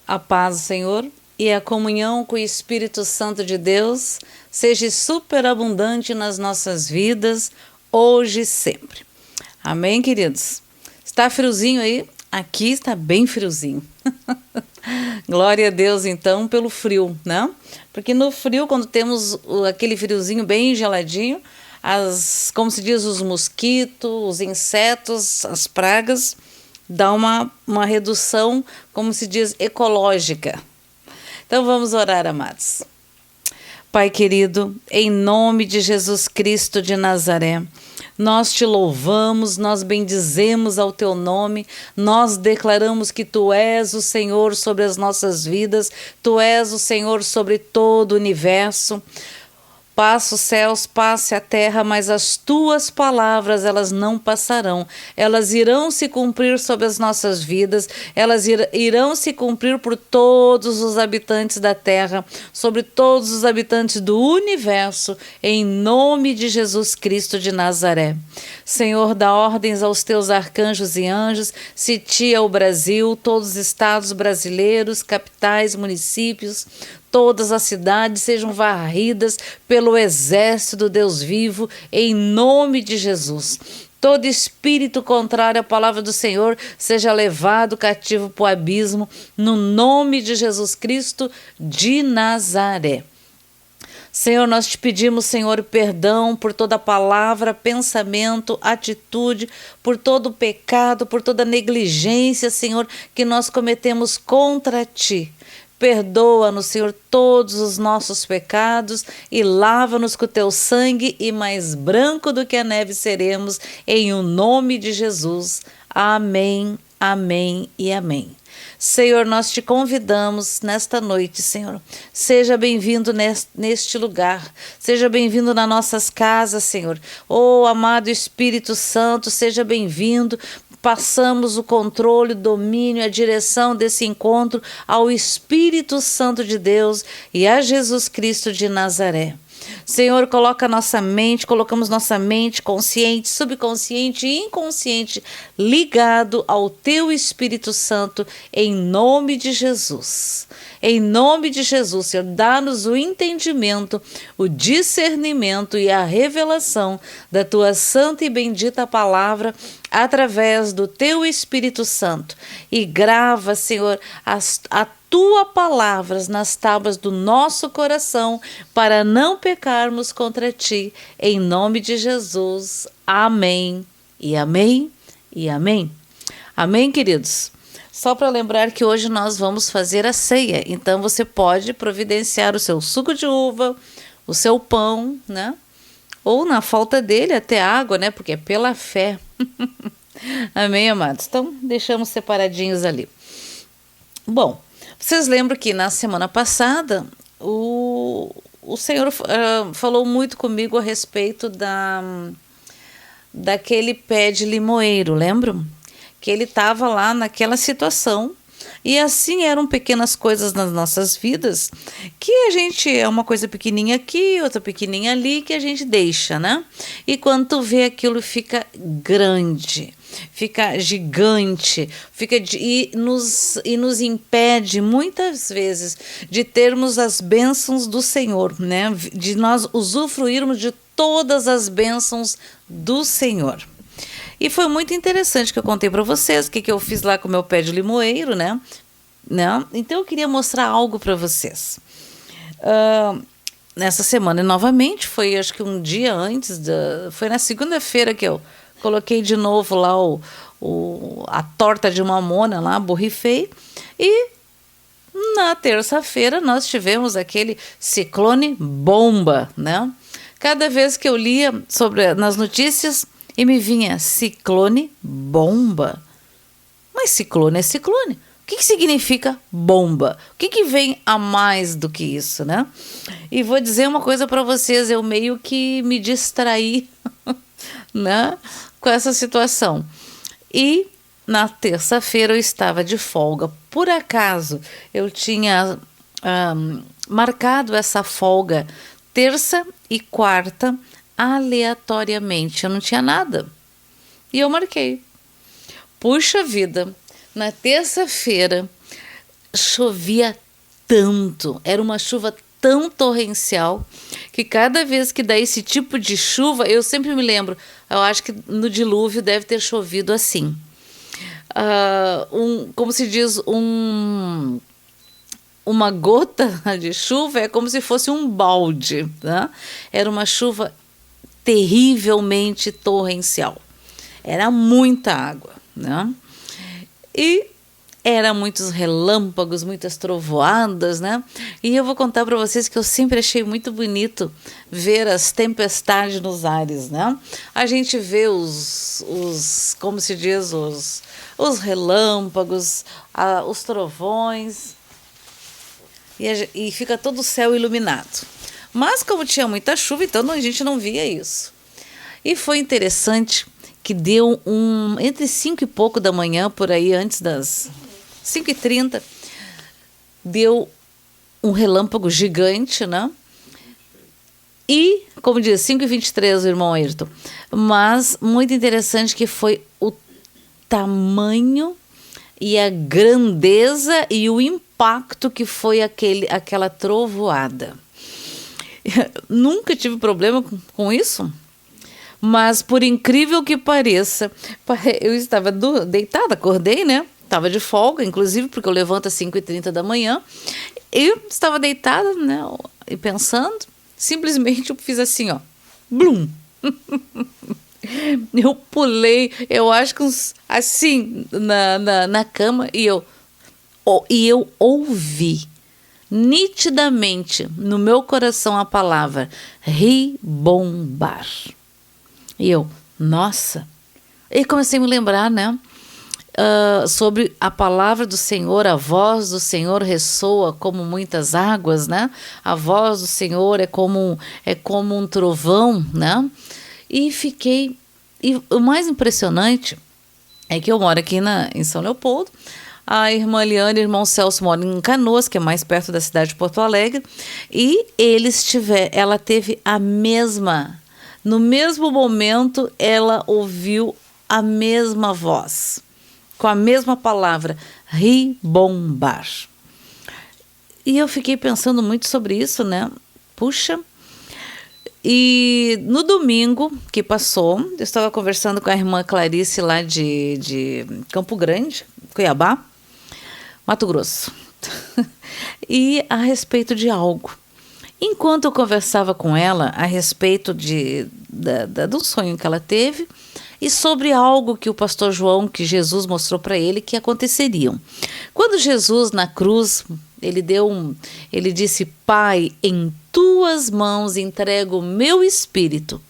A paz do Senhor e a comunhão com o Espírito Santo de Deus seja superabundante nas nossas vidas, hoje e sempre. Amém, queridos? Está friozinho aí? Aqui está bem friozinho. Glória a Deus, então, pelo frio, né? Porque no frio, quando temos aquele friozinho bem geladinho, como se diz, os mosquitos, os insetos, as pragas, dá uma redução, como se diz, ecológica. Então vamos orar, amados. Pai querido, em nome de Jesus Cristo de Nazaré, nós te louvamos, nós bendizemos ao teu nome, nós declaramos que tu és o Senhor sobre as nossas vidas, tu és o Senhor sobre todo o universo. Passa os céus, passe a terra, mas as tuas palavras, elas não passarão. Elas irão se cumprir sobre as nossas vidas, elas irão se cumprir por todos os habitantes da terra, sobre todos os habitantes do universo, em nome de Jesus Cristo de Nazaré. Senhor, dá ordens aos teus arcanjos e anjos, sitia o Brasil, todos os estados brasileiros, capitais, municípios, todas as cidades sejam varridas pelo exército do Deus vivo, em nome de Jesus. Todo espírito contrário à palavra do Senhor seja levado cativo para o abismo, no nome de Jesus Cristo de Nazaré. Senhor, nós te pedimos, Senhor, perdão por toda palavra, pensamento, atitude, por todo pecado, por toda negligência, Senhor, que nós cometemos contra ti. Perdoa-nos, Senhor, todos os nossos pecados e lava-nos com o teu sangue, e mais branco do que a neve seremos, em o nome de Jesus. Amém, amém e amém. Senhor, nós te convidamos nesta noite, Senhor. Seja bem-vindo neste lugar. Seja bem-vindo nas nossas casas, Senhor. Oh, amado Espírito Santo, seja bem-vindo. Passamos o controle, o domínio, a direção desse encontro ao Espírito Santo de Deus e a Jesus Cristo de Nazaré. Senhor, colocamos nossa mente consciente, subconsciente e inconsciente ligado ao teu Espírito Santo em nome de Jesus. Em nome de Jesus, Senhor, dá-nos o entendimento, o discernimento e a revelação da tua santa e bendita palavra através do teu Espírito Santo. E grava, Senhor, a tua palavras nas tábuas do nosso coração, para não pecarmos contra ti, em nome de Jesus. Amém, e amém, e amém. Amém, queridos? Só para lembrar que hoje nós vamos fazer a ceia, então você pode providenciar o seu suco de uva, o seu pão, né? Ou na falta dele até água, né? Porque é pela fé. Amém, amados? Então, deixamos separadinhos ali. Bom, vocês lembram que na semana passada o Senhor falou muito comigo a respeito daquele pé de limoeiro, lembram? Que ele estava lá naquela situação. E assim eram pequenas coisas nas nossas vidas, que a gente é uma coisa pequenininha aqui, outra pequenininha ali, que a gente deixa, né? E quando tu vê aquilo fica grande, fica gigante, e nos impede muitas vezes de termos as bênçãos do Senhor, né? De nós usufruirmos de todas as bênçãos do Senhor. E foi muito interessante que eu contei para vocês o que eu fiz lá com o meu pé de limoeiro, né? Então eu queria mostrar algo para vocês. Nessa semana, novamente, foi acho que um dia antes, foi na segunda-feira que eu coloquei de novo lá a torta de mamona lá, borrifei. E na terça-feira nós tivemos aquele ciclone bomba, né? Cada vez que eu lia nas notícias, e me vinha ciclone bomba. Mas ciclone é ciclone. O que significa bomba? O que vem a mais do que isso, né? E vou dizer uma coisa para vocês, eu meio que me distraí né, com essa situação. E na terça-feira eu estava de folga. Por acaso eu tinha marcado essa folga terça e quarta aleatoriamente, eu não tinha nada. E eu marquei. Puxa vida, na terça-feira chovia tanto, era uma chuva tão torrencial, que cada vez que dá esse tipo de chuva, eu sempre me lembro, eu acho que no dilúvio deve ter chovido assim. Como se diz, uma gota de chuva é como se fosse um balde, né? Era uma chuva terrivelmente torrencial. Era muita água, né? E era muitos relâmpagos, muitas trovoadas, né? E eu vou contar para vocês que eu sempre achei muito bonito ver as tempestades nos ares, né? A gente vê como se diz, os relâmpagos, os trovões, e fica todo o céu iluminado. Mas como tinha muita chuva, então a gente não via isso. E foi interessante que deu entre 5 e pouco da manhã, por aí, antes das 5h30, deu um relâmpago gigante, né? E, como diz, 5h23, o irmão Ayrton. Mas muito interessante que foi o tamanho e a grandeza e o impacto que foi aquela trovoada. Nunca tive problema com isso. Mas, por incrível que pareça, eu estava deitada, acordei, né? Estava de folga, inclusive, porque eu levanto às 5h30 da manhã. Eu estava deitada, né? E pensando, simplesmente eu fiz assim, ó. Blum! Eu pulei, eu acho que assim, na cama, e eu ouvi nitidamente no meu coração a palavra ribombar. E eu, nossa, e comecei a me lembrar, né, sobre a palavra do Senhor, a voz do Senhor ressoa como muitas águas, né, a voz do Senhor é como um trovão, né, e o mais impressionante é que eu moro aqui em São Leopoldo, a irmã Liane e o irmão Celso moram em Canoas, que é mais perto da cidade de Porto Alegre, e ela teve no mesmo momento, ela ouviu a mesma voz, com a mesma palavra, ribombar. E eu fiquei pensando muito sobre isso, né? Puxa. E no domingo que passou, eu estava conversando com a irmã Clarice lá de Campo Grande, Cuiabá, Mato Grosso, e a respeito de algo. Enquanto eu conversava com ela a respeito do sonho que ela teve e sobre algo que o pastor João, que Jesus mostrou para ele que aconteceriam. Quando Jesus na cruz, ele disse: Pai, em tuas mãos entrego o meu espírito.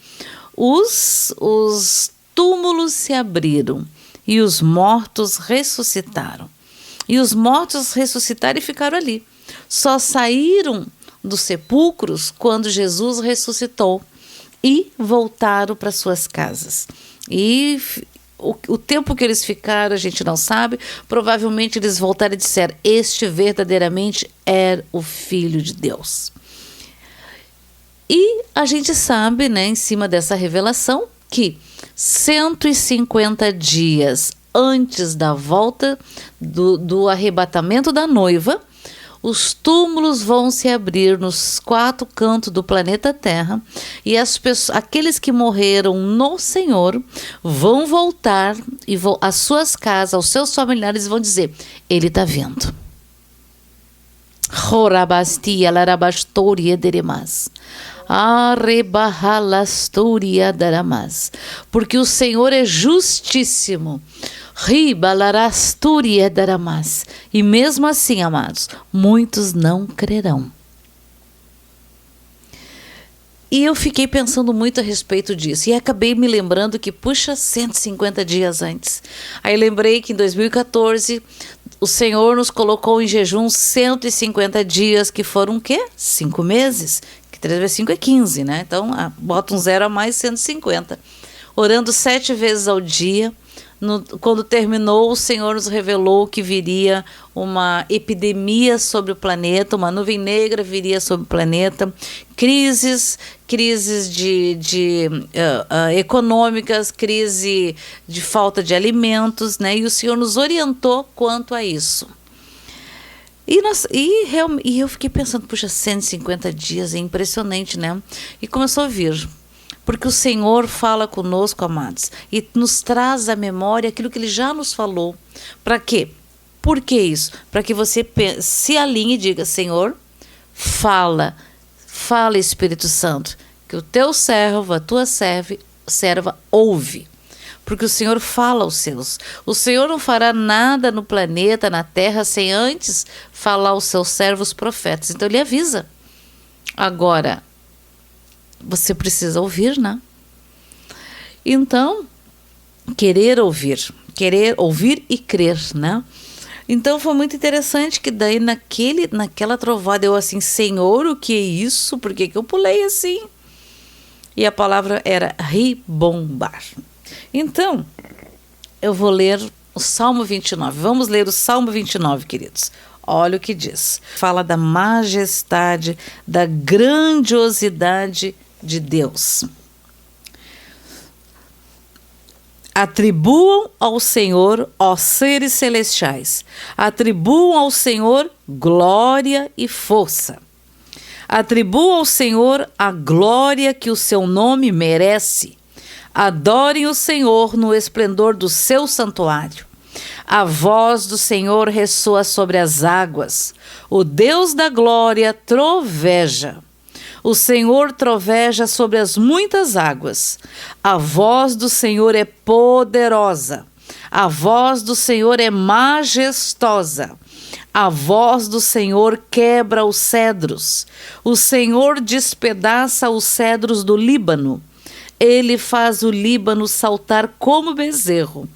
Os túmulos se abriram e os mortos ressuscitaram. E os mortos ressuscitaram e ficaram ali. Só saíram dos sepulcros quando Jesus ressuscitou e voltaram para suas casas. E o tempo que eles ficaram a gente não sabe, provavelmente eles voltaram e disseram: este verdadeiramente era o Filho de Deus. E a gente sabe, né, em cima dessa revelação, que 150 dias antes da volta do arrebatamento da noiva, os túmulos vão se abrir nos 4 cantos do planeta Terra e aqueles que morreram no Senhor vão voltar e às suas casas, aos seus familiares, vão dizer: Ele está vindo. Horabastia larabastoria deremas. Arrebahalastoria daramas. Porque o Senhor é justíssimo. Ribalarasturia daramas. E mesmo assim, amados, muitos não crerão. E eu fiquei pensando muito a respeito disso. E acabei me lembrando que, 150 dias antes. Aí lembrei que em 2014, o Senhor nos colocou em jejum 150 dias, que foram o quê? 5 meses. Que 3 vezes 5 é 15, né? Então, bota um 0 a mais, 150. Orando 7 vezes ao dia. Quando terminou, o Senhor nos revelou que viria uma epidemia sobre o planeta, uma nuvem negra viria sobre o planeta, crises econômicas, crise de falta de alimentos, né? E o Senhor nos orientou quanto a isso. E eu fiquei pensando, puxa, 150 dias é impressionante, né? E começou a vir. Porque o Senhor fala conosco, amados, e nos traz à memória aquilo que Ele já nos falou. Para quê? Por que isso? Para que você se alinhe e diga, Senhor, fala Espírito Santo, que o teu servo, a tua serva ouve. Porque o Senhor fala aos seus. O Senhor não fará nada no planeta, na terra, sem antes falar aos seus servos profetas. Então Ele avisa. Agora, você precisa ouvir, né? Então, querer ouvir e crer, né? Então foi muito interessante que daí naquela trovada eu assim, Senhor, o que é isso? Por que eu pulei assim? E a palavra era ribombar. Então, eu vou ler o Salmo 29. Vamos ler o Salmo 29, queridos. Olha o que diz. Fala da majestade, da grandiosidade de Deus. Atribuam ao Senhor, ó seres celestiais, atribuam ao Senhor glória e força. Atribuam ao Senhor a glória que o seu nome merece. Adorem o Senhor no esplendor do seu santuário. A voz do Senhor ressoa sobre as águas. O Deus da glória troveja. O Senhor troveja sobre as muitas águas. A voz do Senhor é poderosa. A voz do Senhor é majestosa. A voz do Senhor quebra os cedros. O Senhor despedaça os cedros do Líbano. Ele faz o Líbano saltar como bezerro,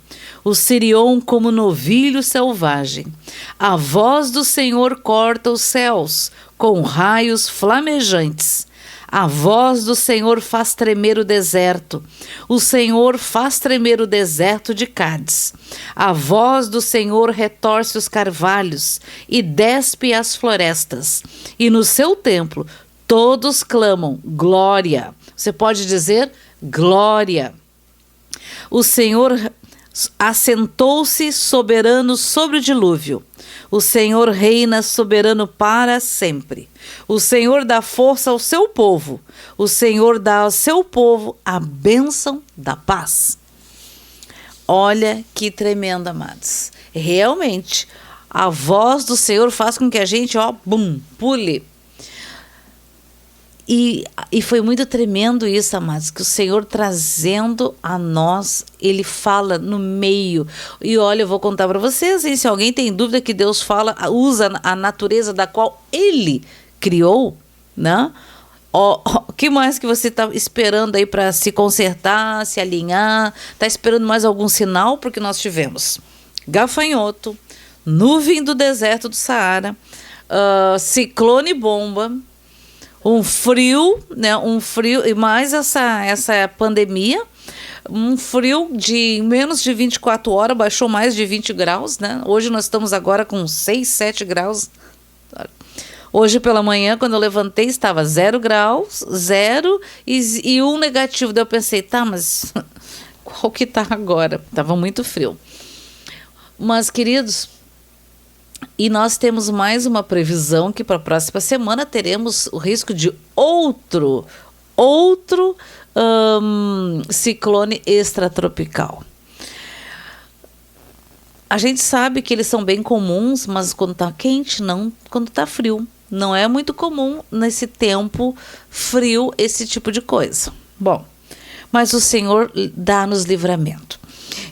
o Sirion como novilho selvagem. A voz do Senhor corta os céus com raios flamejantes. A voz do Senhor faz tremer o deserto. O Senhor faz tremer o deserto de Cádiz. A voz do Senhor retorce os carvalhos e despe as florestas. E no seu templo todos clamam glória. Você pode dizer glória. O Senhor assentou-se soberano sobre o dilúvio. O Senhor reina soberano para sempre. O Senhor dá força ao seu povo. O Senhor dá ao seu povo a bênção da paz. Olha que tremendo, amados. Realmente, a voz do Senhor faz com que a gente, pule. E foi muito tremendo isso, amados, que o Senhor trazendo a nós, Ele fala no meio. E olha, eu vou contar para vocês, hein, se alguém tem dúvida que Deus usa a natureza da qual Ele criou, né? O que mais que você está esperando aí para se consertar, se alinhar? Está esperando mais algum sinal? Porque nós tivemos gafanhoto, nuvem do deserto do Saara, ciclone bomba, um frio, né? E mais essa pandemia, um frio de menos de 24 horas, baixou mais de 20 graus, né? Hoje nós estamos agora com 6, 7 graus. Hoje pela manhã, quando eu levantei, estava 0 graus, 0 e um negativo. Daí eu pensei, mas qual que tá agora? Estava muito frio. Mas, queridos, e nós temos mais uma previsão que para a próxima semana teremos o risco de outro ciclone extratropical. A gente sabe que eles são bem comuns, mas quando está quente, não quando está frio. Não é muito comum nesse tempo frio esse tipo de coisa. Bom, mas o Senhor dá-nos livramento.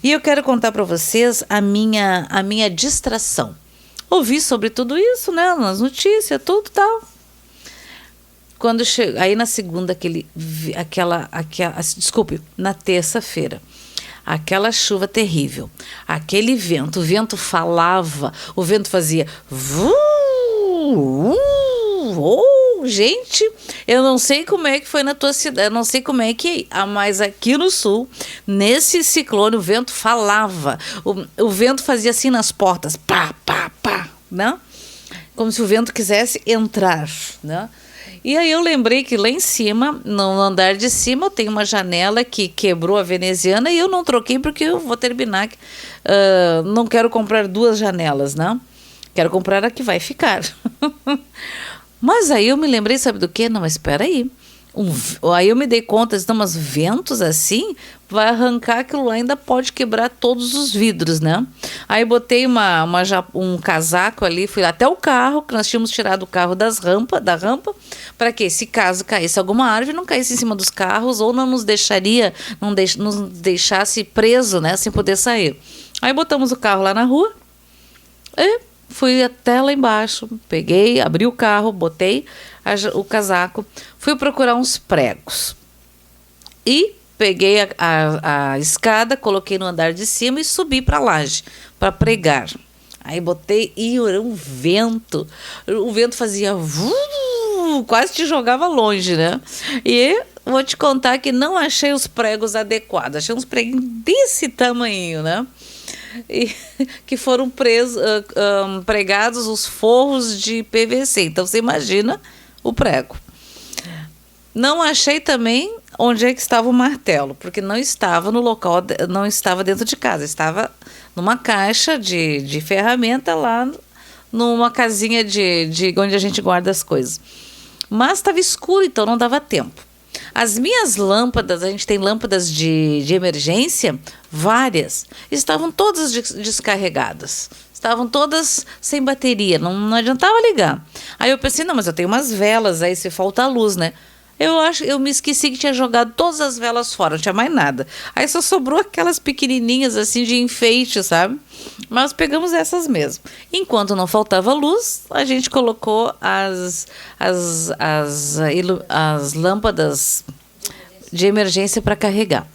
E eu quero contar para vocês a minha distração. Ouvi sobre tudo isso, né, nas notícias, tudo tal. Quando aí na segunda, na terça-feira, aquela chuva terrível, aquele vento, o vento falava, o vento fazia gente, eu não sei como é que foi na tua cidade, eu não sei como é que é, mas aqui no sul, nesse ciclone, o vento falava, o vento fazia assim nas portas, pá, pá, pá, né? Como se o vento quisesse entrar, né? E aí eu lembrei que lá em cima, no andar de cima, eu tenho uma janela que quebrou a veneziana e eu não troquei porque eu vou terminar, não quero comprar 2 janelas, né? Quero comprar a que vai ficar. Mas aí eu me lembrei, sabe do quê? Não, mas espera aí. Aí eu me dei conta, não, mas ventos assim, vai arrancar aquilo lá, ainda pode quebrar todos os vidros, né? Aí botei um casaco ali, fui até o carro, que nós tínhamos tirado o carro da rampa, para que se caso caísse alguma árvore, não caísse em cima dos carros, ou não nos deixasse preso, né, sem poder sair. Aí botamos o carro lá na rua, e fui até lá embaixo, peguei, abri o carro, botei o casaco, fui procurar uns pregos e peguei a escada, coloquei no andar de cima e subi para a laje para pregar. Aí botei e era um vento, o vento fazia quase te jogava longe, né? E vou te contar que não achei os pregos adequados, achei uns preguinhos desse tamanho, né? E que foram pregados os forros de PVC. Então você imagina o prego. Não achei também onde é que estava o martelo, porque não estava no local, não estava dentro de casa, estava numa caixa de ferramenta lá numa casinha de onde a gente guarda as coisas. Mas estava escuro, então não dava tempo. As minhas lâmpadas, a gente tem lâmpadas de emergência, várias, estavam todas descarregadas. Estavam todas sem bateria, não adiantava ligar. Aí eu pensei, não, mas eu tenho umas velas aí, se falta luz, né? Eu me esqueci que tinha jogado todas as velas fora, não tinha mais nada. Aí só sobrou aquelas pequenininhas assim de enfeite, sabe? Mas pegamos essas mesmo. Enquanto não faltava luz, a gente colocou as lâmpadas de emergência para carregar.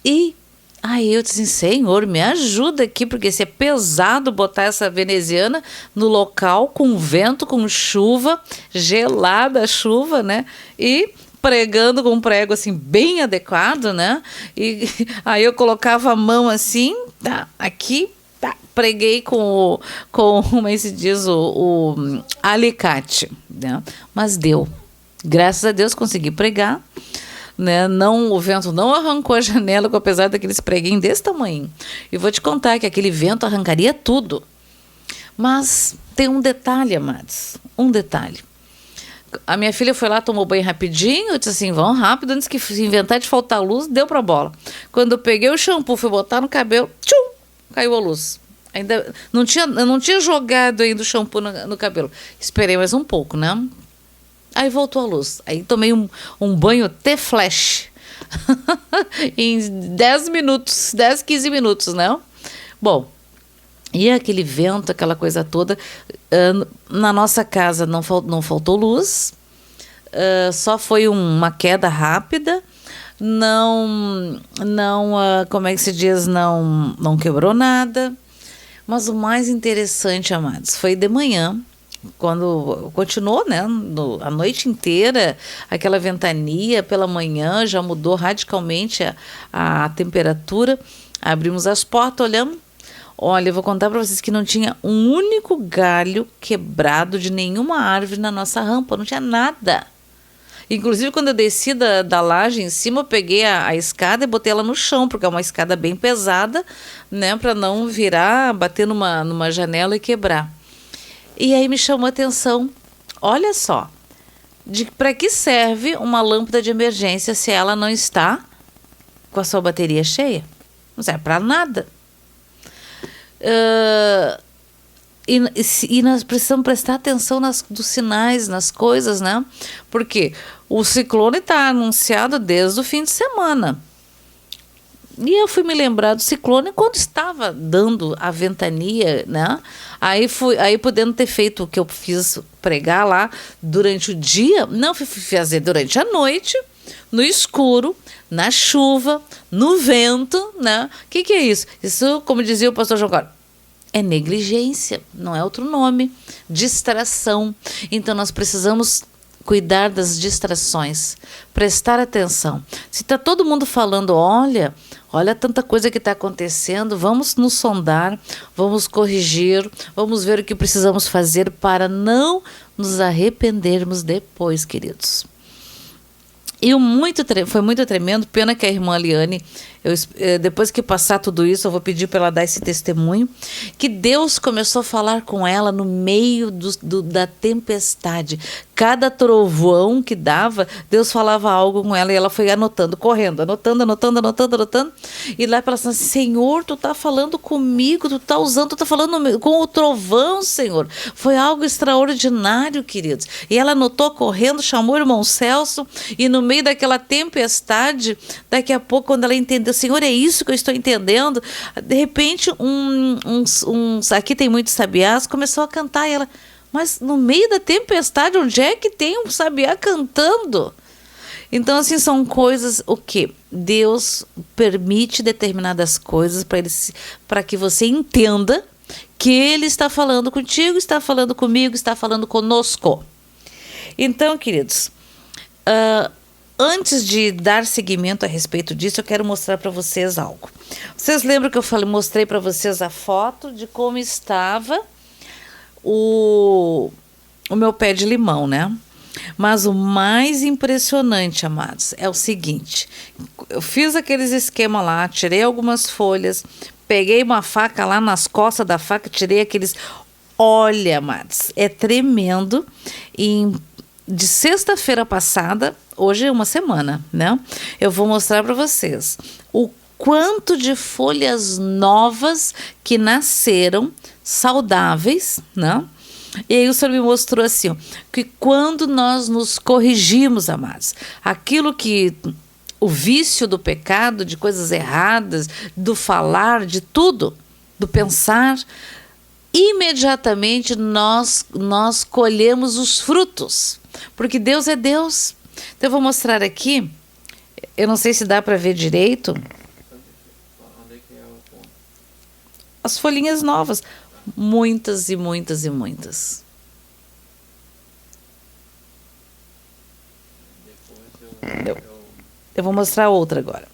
E aí eu disse, Senhor, me ajuda aqui, porque se é pesado botar essa veneziana no local com vento, com chuva, gelada a chuva, né? E pregando com um prego assim bem adequado, né? E aí eu colocava a mão assim, tá, aqui, tá, preguei com como é que se diz, o alicate, né? Mas deu. Graças a Deus consegui pregar. Né? Não, o vento não arrancou a janela, apesar daqueles preguinhos desse tamanho. E vou te contar que aquele vento arrancaria tudo. Mas tem um detalhe, amados. Um detalhe. A minha filha foi lá, tomou banho rapidinho. Eu disse assim, vão rápido, antes que se inventar de faltar luz, deu pra bola. Quando eu peguei o shampoo, fui botar no cabelo, tchum, caiu a luz. Ainda eu não tinha jogado ainda o shampoo no cabelo. Esperei mais um pouco, né? Aí voltou a luz. Aí tomei um banho T-Flash. Em 10 minutos, 10, 15 minutos, né? Bom, e aquele vento, aquela coisa toda. Na nossa casa não faltou luz. Só foi uma queda rápida. Como é que se diz? Não quebrou nada. Mas o mais interessante, amados, foi de manhã. Quando continuou, né, a noite inteira, aquela ventania, pela manhã já mudou radicalmente a temperatura. Abrimos as portas, olhamos. Olha, eu vou contar para vocês que não tinha um único galho quebrado de nenhuma árvore na nossa rampa, não tinha nada. Inclusive, quando eu desci da laje em cima, eu peguei a escada e botei ela no chão, porque é uma escada bem pesada, né, para não virar, bater numa janela e quebrar. E aí me chamou a atenção, olha só, para que serve uma lâmpada de emergência se ela não está com a sua bateria cheia? Não serve para nada. E nós precisamos prestar atenção nos sinais, nas coisas, né? Porque o ciclone está anunciado desde o fim de semana. E eu fui me lembrar do ciclone quando estava dando a ventania, né? Aí podendo ter feito o que eu fiz, pregar lá durante o dia, não fui fazer durante a noite, no escuro, na chuva, no vento, né? O que é isso? Isso, como dizia o pastor João Carlos, é negligência, não é outro nome, distração. Então nós precisamos cuidar das distrações, prestar atenção. Se está todo mundo falando, olha tanta coisa que está acontecendo, vamos nos sondar, vamos corrigir, vamos ver o que precisamos fazer para não nos arrependermos depois, queridos. E foi muito tremendo, pena que a irmã Liane Depois que passar tudo isso, eu vou pedir para ela dar esse testemunho, que Deus começou a falar com ela no meio da tempestade. Cada trovão que dava, Deus falava algo com ela e ela foi anotando, correndo, anotando. E lá ela falou assim, Senhor, tu tá falando comigo, tu tá falando com o trovão, Senhor. Foi algo extraordinário, queridos. E ela anotou correndo, chamou o irmão Celso e no meio daquela tempestade, daqui a pouco, quando ela entendeu, Senhor, é isso que eu estou entendendo, de repente, aqui tem muitos sabiás, começou a cantar e ela, mas no meio da tempestade, onde é que tem um sabiá cantando? Então, assim, são coisas, o quê? Deus permite determinadas coisas para que você entenda que Ele está falando contigo, está falando comigo, está falando conosco. Então, queridos, antes de dar seguimento a respeito disso, eu quero mostrar para vocês algo. Vocês lembram que eu mostrei para vocês a foto de como estava o meu pé de limão, né? Mas o mais impressionante, amados, é o seguinte. Eu fiz aqueles esquemas lá, tirei algumas folhas, peguei uma faca lá nas costas da faca, tirei aqueles... Olha, amados, é tremendo. De sexta-feira passada, hoje é uma semana, né? Eu vou mostrar para vocês o quanto de folhas novas que nasceram, saudáveis, né? E aí o Senhor me mostrou assim, ó, que quando nós nos corrigimos, amados, aquilo que... o vício do pecado, de coisas erradas, do falar, de tudo, do pensar, imediatamente nós colhemos os frutos, porque Deus é Deus. Então eu vou mostrar aqui, eu não sei se dá para ver direito, as folhinhas novas, muitas e muitas e muitas. Eu vou mostrar outra agora.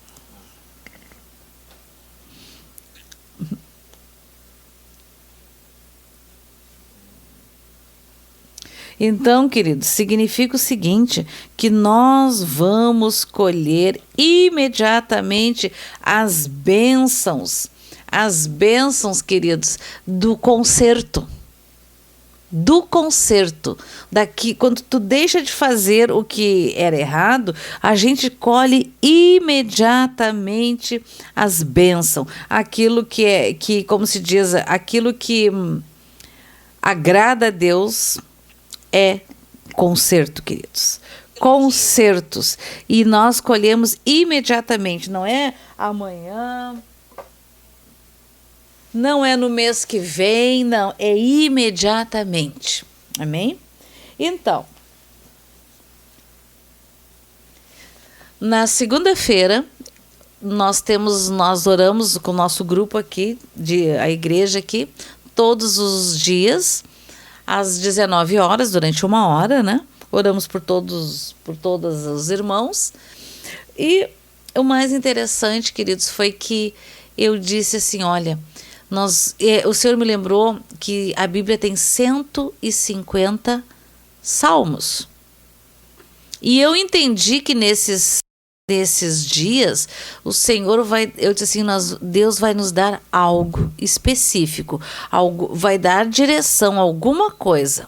Então, queridos, significa o seguinte, que nós vamos colher imediatamente as bênçãos, queridos, do conserto. Daqui, quando tu deixa de fazer o que era errado, a gente colhe imediatamente as bênçãos, aquilo que como se diz, aquilo que agrada a Deus é conserto, queridos. Consertos. E nós colhemos imediatamente, não é amanhã, não é no mês que vem, não, é imediatamente. Amém? Então, na segunda-feira, nós oramos com o nosso grupo aqui, a igreja aqui, todos os dias, às 19 horas, durante 1 hora, né? Oramos por todos os irmãos. E o mais interessante, queridos, foi que eu disse assim, olha, o Senhor me lembrou que a Bíblia tem 150 salmos. E eu entendi que nesses dias, o Senhor eu disse assim, Deus vai nos dar algo específico, vai dar direção, alguma coisa.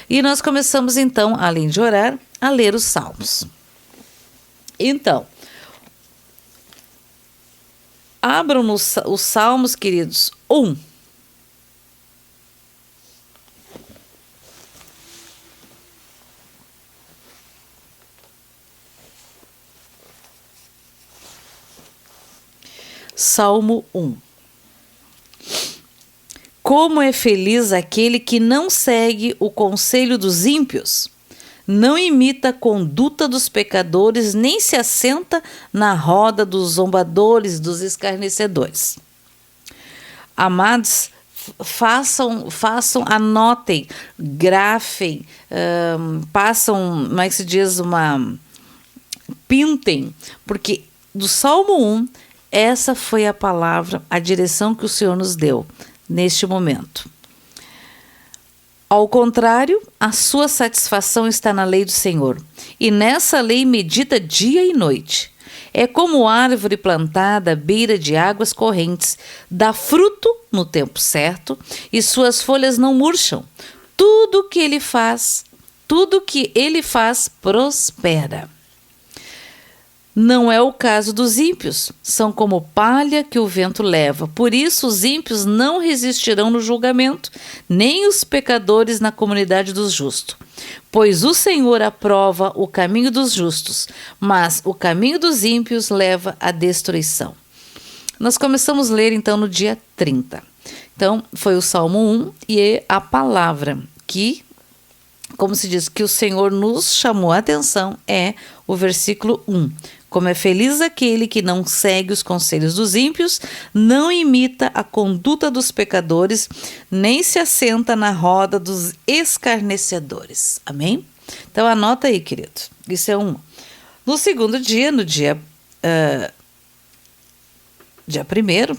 E nós começamos então, além de orar, a ler os salmos. Então, abram os salmos, queridos, 1. Salmo 1. Como é feliz aquele que não segue o conselho dos ímpios, não imita a conduta dos pecadores, nem se assenta na roda dos zombadores, dos escarnecedores. Amados, anotem, grafem, como é que se diz, pintem, porque do Salmo 1, essa foi a palavra, a direção que o Senhor nos deu neste momento. Ao contrário, a sua satisfação está na lei do Senhor, e nessa lei medita dia e noite. É como árvore plantada à beira de águas correntes, dá fruto no tempo certo e suas folhas não murcham. Tudo que ele faz prospera. Não é o caso dos ímpios, são como palha que o vento leva. Por isso os ímpios não resistirão no julgamento, nem os pecadores na comunidade dos justos. Pois o Senhor aprova o caminho dos justos, mas o caminho dos ímpios leva à destruição. Nós começamos a ler então no dia 30. Então foi o Salmo 1 e a palavra que, como se diz, que o Senhor nos chamou a atenção é o versículo 1. Como é feliz aquele que não segue os conselhos dos ímpios, não imita a conduta dos pecadores, nem se assenta na roda dos escarnecedores. Amém? Então anota aí, querido. Isso é um. No segundo dia, no dia 1º,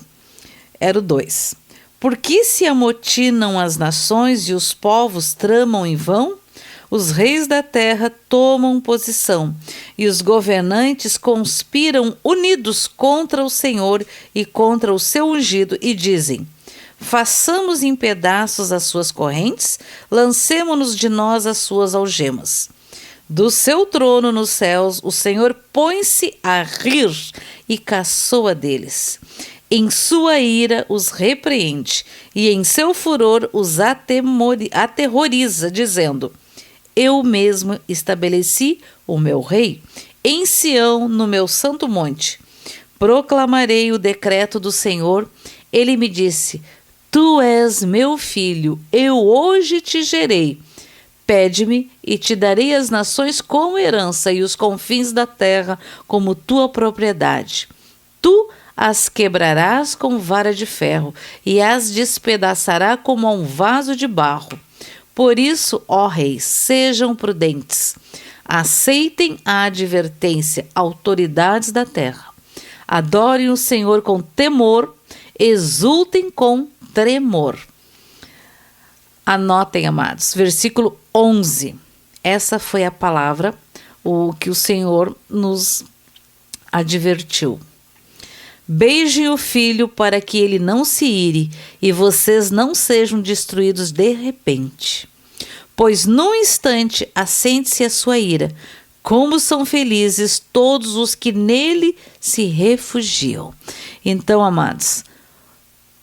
era o 2. Por que se amotinam as nações e os povos tramam em vão? Os reis da terra tomam posição e os governantes conspiram unidos contra o Senhor e contra o seu ungido e dizem: façamos em pedaços as suas correntes, lancemo-nos de nós as suas algemas. Do seu trono nos céus, o Senhor põe-se a rir e caçoa deles. Em sua ira os repreende e em seu furor os aterroriza, dizendo: eu mesmo estabeleci o meu rei em Sião, no meu santo monte. Proclamarei o decreto do Senhor. Ele me disse: tu és meu filho, eu hoje te gerei. Pede-me e te darei as nações como herança e os confins da terra como tua propriedade. Tu as quebrarás com vara de ferro e as despedaçará como a um vaso de barro. Por isso, ó reis, sejam prudentes. Aceitem a advertência, autoridades da terra. Adorem o Senhor com temor, exultem com tremor. Anotem, amados, versículo 11. Essa foi a palavra que o Senhor nos advertiu. Beijem o filho para que ele não se ire e vocês não sejam destruídos de repente. Pois num instante acende-se a sua ira. Como são felizes todos os que nele se refugiam. Então, amados,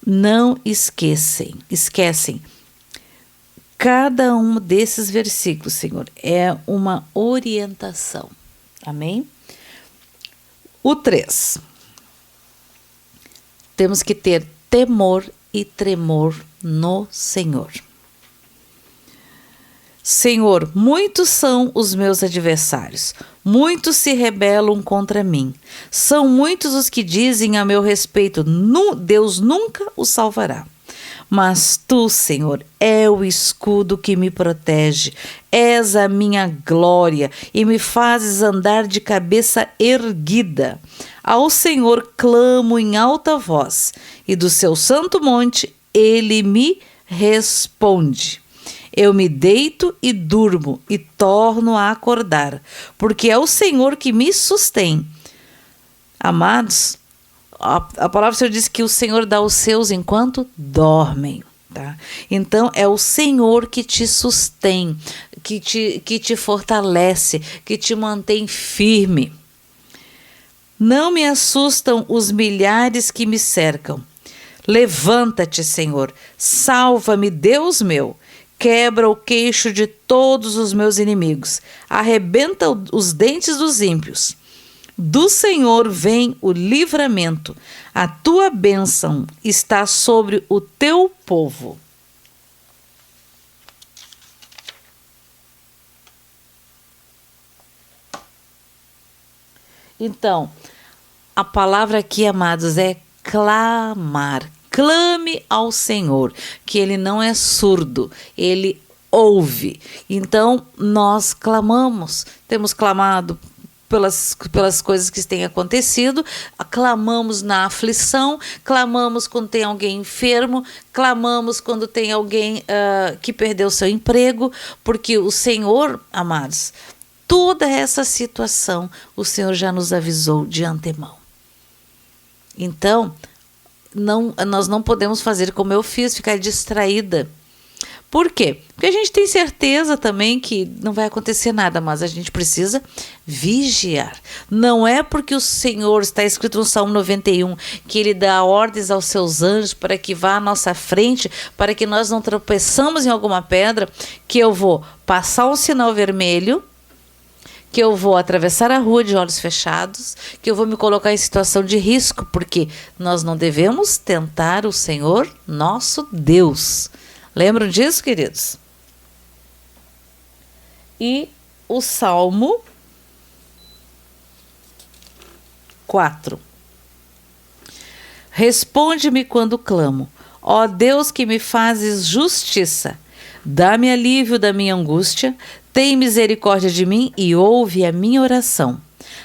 não esquecem. Cada um desses versículos, Senhor, é uma orientação. Amém? O 3. Temos que ter temor e tremor no Senhor. Senhor, muitos são os meus adversários, muitos se rebelam contra mim. São muitos os que dizem a meu respeito: Deus nunca o salvará. Mas tu, Senhor, é o escudo que me protege, és a minha glória e me fazes andar de cabeça erguida. Ao Senhor clamo em alta voz, e do seu santo monte ele me responde. Eu me deito e durmo e torno a acordar, porque é o Senhor que me sustém. Amados, a palavra do Senhor diz que o Senhor dá os seus enquanto dormem. Tá? Então é o Senhor que te sustém, que te fortalece, que te mantém firme. Não me assustam os milhares que me cercam. Levanta-te, Senhor, salva-me, Deus meu. Quebra o queixo de todos os meus inimigos, arrebenta os dentes dos ímpios. Do Senhor vem o livramento, a tua bênção está sobre o teu povo. Então, a palavra aqui, amados, é clamar. Clame ao Senhor, que Ele não é surdo, Ele ouve. Então, nós clamamos, temos clamado pelas coisas que têm acontecido, clamamos na aflição, clamamos quando tem alguém enfermo, clamamos quando tem alguém que perdeu seu emprego, porque o Senhor, amados, toda essa situação o Senhor já nos avisou de antemão. Então, nós não podemos fazer como eu fiz, ficar distraída. Por quê? Porque a gente tem certeza também que não vai acontecer nada, mas a gente precisa vigiar. Não é porque o Senhor, está escrito no Salmo 91, que Ele dá ordens aos seus anjos para que vá à nossa frente, para que nós não tropeçamos em alguma pedra, que eu vou passar um sinal vermelho, que eu vou atravessar a rua de olhos fechados, que eu vou me colocar em situação de risco, porque nós não devemos tentar o Senhor nosso Deus. Lembram disso, queridos? E o Salmo 4. Responde-me quando clamo, ó Deus que me fazes justiça. Dá-me alívio da minha angústia, tem misericórdia de mim e ouve a minha oração.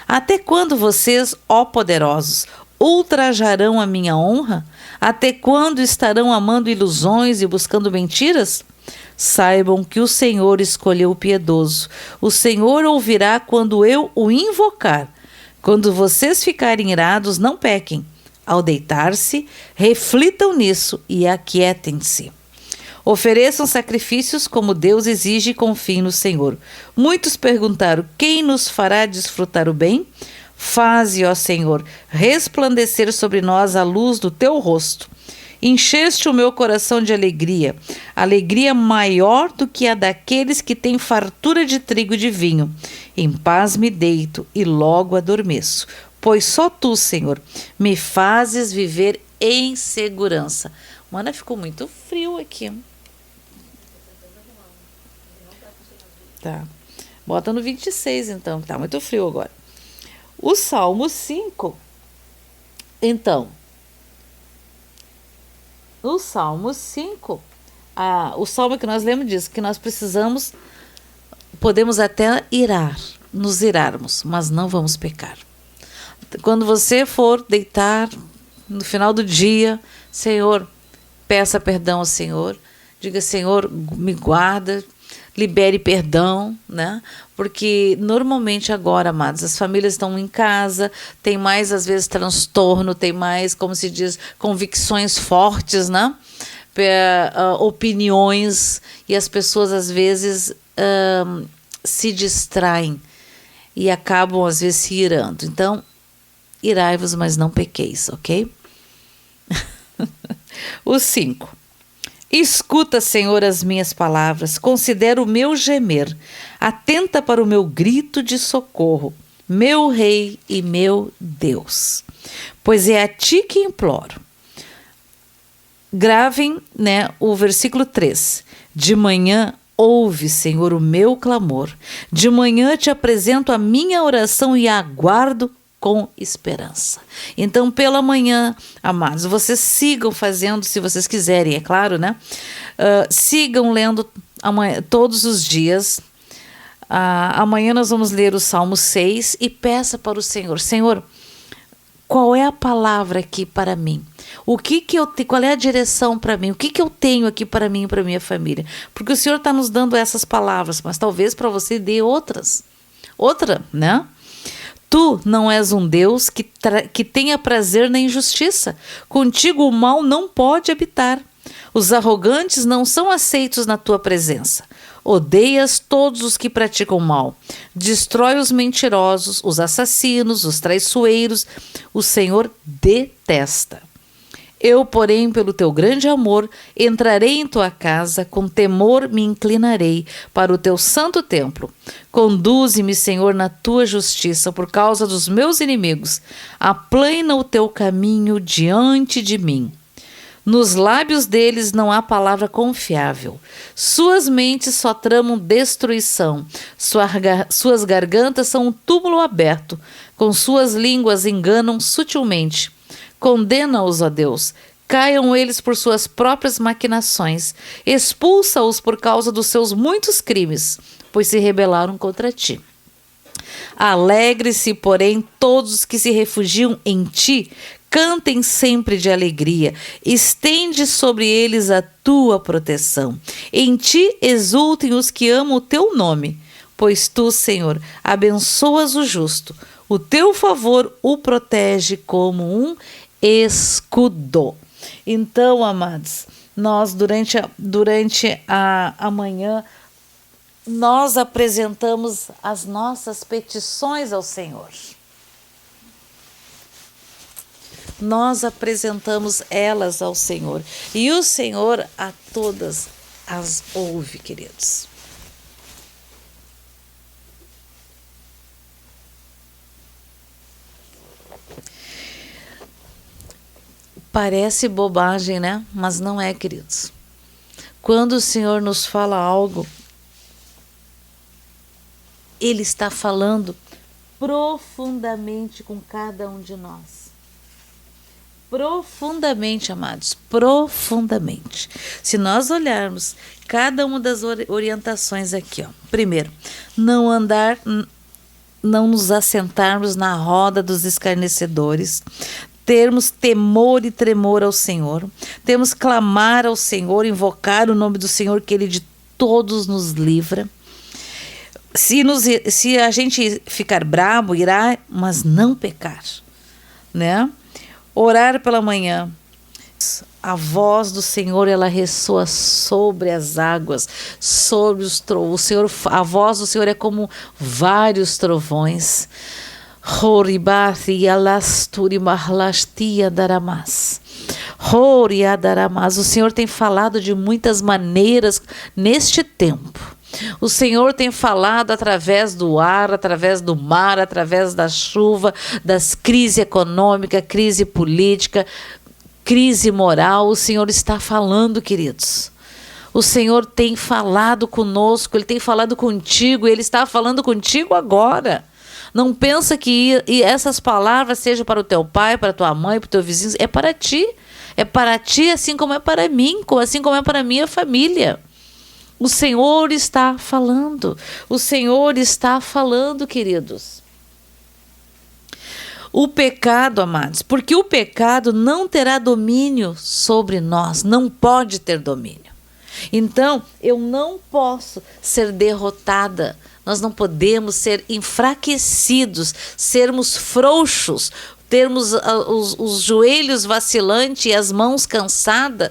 Até quando vocês, ó poderosos, ultrajarão a minha honra? Até quando estarão amando ilusões e buscando mentiras? Saibam que o Senhor escolheu o piedoso. O Senhor ouvirá quando eu o invocar. Quando vocês ficarem irados, não pequem. Ao deitar-se, reflitam nisso e aquietem-se. Ofereçam sacrifícios como Deus exige e confiem no Senhor. Muitos perguntaram: quem nos fará desfrutar o bem? Faze, ó Senhor, resplandecer sobre nós a luz do teu rosto. Encheste o meu coração de alegria, alegria maior do que a daqueles que têm fartura de trigo e de vinho. Em paz me deito e logo adormeço, pois só tu, Senhor, me fazes viver em segurança. Mana, ficou muito frio aqui. Tá. Bota no 26 então, tá muito frio agora. O Salmo 5, então, o Salmo 5, o Salmo que nós lemos diz que nós podemos até nos irarmos, mas não vamos pecar. Quando você for deitar no final do dia, Senhor, peça perdão ao Senhor, diga: Senhor, me guarda, libere perdão, né? Porque normalmente agora, amados, as famílias estão em casa, tem mais, às vezes, transtorno, tem mais, como se diz, convicções fortes, né? Opiniões, e as pessoas, às vezes, se distraem e acabam, às vezes, se irando. Então, irai-vos, mas não pequeis, ok? O 5. Escuta, Senhor, as minhas palavras, considera o meu gemer, atenta para o meu grito de socorro, meu Rei e meu Deus, pois é a ti que imploro. Gravem, né, o versículo 3. De manhã ouve, Senhor, o meu clamor, de manhã te apresento a minha oração e aguardo com esperança. Então, pela manhã, amados, vocês sigam fazendo, se vocês quiserem, é claro, né? Sigam lendo amanhã, todos os dias. Amanhã nós vamos ler o Salmo 6 e peça para o Senhor: Senhor, qual é a palavra aqui para mim? Qual é a direção para mim? O que eu tenho aqui para mim e para minha família? Porque o Senhor está nos dando essas palavras, mas talvez para você dê outra, né? Tu não és um Deus que tenha prazer na injustiça. Contigo o mal não pode habitar. Os arrogantes não são aceitos na tua presença. Odeias todos os que praticam mal. Destrói os mentirosos, os assassinos, os traiçoeiros. O Senhor detesta. Eu, porém, pelo teu grande amor, entrarei em tua casa, com temor me inclinarei para o teu santo templo. Conduze-me, Senhor, na tua justiça, por causa dos meus inimigos. Aplana o teu caminho diante de mim. Nos lábios deles não há palavra confiável. Suas mentes só tramam destruição. Suas gargantas são um túmulo aberto. Com suas línguas enganam sutilmente. Condena-os, ó Deus, caiam eles por suas próprias maquinações, expulsa-os por causa dos seus muitos crimes, pois se rebelaram contra ti. Alegre-se, porém, todos os que se refugiam em ti, cantem sempre de alegria, estende sobre eles a tua proteção. Em ti exultem os que amam o teu nome, pois tu, Senhor, abençoas o justo. O teu favor o protege como um escudo. Então, amados, nós durante a manhã, nós apresentamos as nossas petições ao Senhor. Nós apresentamos elas ao Senhor. E o Senhor a todas as ouve, queridos. Parece bobagem, né? Mas não é, queridos. Quando o Senhor nos fala algo, Ele está falando profundamente com cada um de nós. Profundamente, amados, profundamente. Se nós olharmos cada uma das orientações aqui, ó. Primeiro, não nos assentarmos na roda dos escarnecedores, termos temor e tremor ao Senhor, temos clamar ao Senhor, invocar o nome do Senhor, que Ele de todos nos livra. Se a gente ficar bravo, irá, mas não pecar, né? Orar pela manhã. A voz do Senhor, ela ressoa sobre as águas, sobre os trovões. A voz do Senhor é como vários trovões. O Senhor tem falado de muitas maneiras neste tempo. O Senhor tem falado através do ar, através do mar, através da chuva, das crises econômicas, crise política, crise moral. O Senhor está falando, queridos. O Senhor tem falado conosco, Ele tem falado contigo, Ele está falando contigo agora. Não pensa que essas palavras sejam para o teu pai, para a tua mãe, para o teu vizinho. É para ti. É para ti, assim como é para mim, assim como é para a minha família. O Senhor está falando. O Senhor está falando, queridos. O pecado, amados, porque o pecado não terá domínio sobre nós, não pode ter domínio. Então, eu não posso ser derrotada. Nós não podemos ser enfraquecidos, sermos frouxos, termos os joelhos vacilantes e as mãos cansadas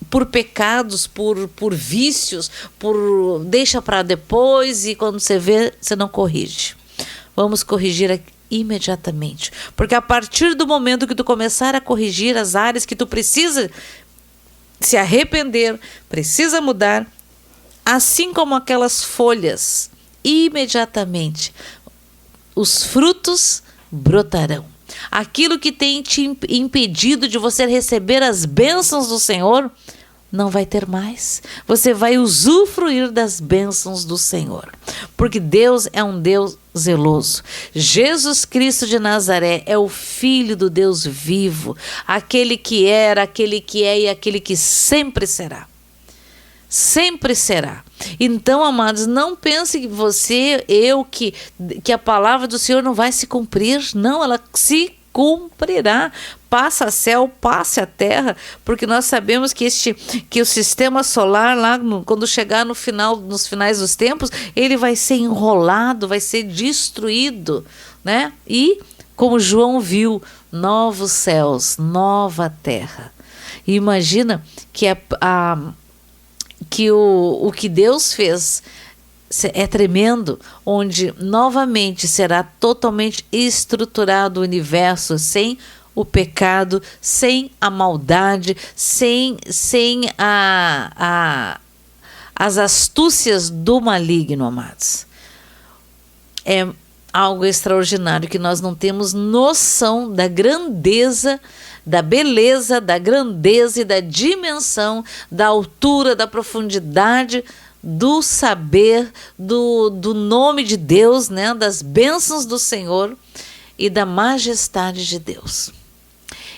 por pecados, por vícios, por deixa para depois e quando você vê, você não corrige. Vamos corrigir imediatamente, porque a partir do momento que tu começar a corrigir as áreas que tu precisa se arrepender, precisa mudar, assim como aquelas folhas, imediatamente os frutos brotarão. Aquilo que tem te impedido de você receber as bênçãos do Senhor, não vai ter mais. Você vai usufruir das bênçãos do Senhor. Porque Deus é um Deus zeloso. Jesus Cristo de Nazaré é o Filho do Deus vivo. Aquele que era, aquele que é e aquele que sempre será. Sempre será. Então, amados, não pense que você, que a palavra do Senhor não vai se cumprir. Não, ela se cumprirá. Passa céu, passe a terra, porque nós sabemos que o sistema solar, quando chegar nos finais dos tempos, ele vai ser enrolado, vai ser destruído, né? E, como João viu, novos céus, nova terra. E imagina que o que Deus fez é tremendo, onde novamente será totalmente estruturado o universo sem o pecado, sem a maldade, sem as astúcias do maligno, amados. É algo extraordinário que nós não temos noção da grandeza, da beleza, da grandeza e da dimensão, da altura, da profundidade, do saber, do nome de Deus, né? Das bênçãos do Senhor e da majestade de Deus.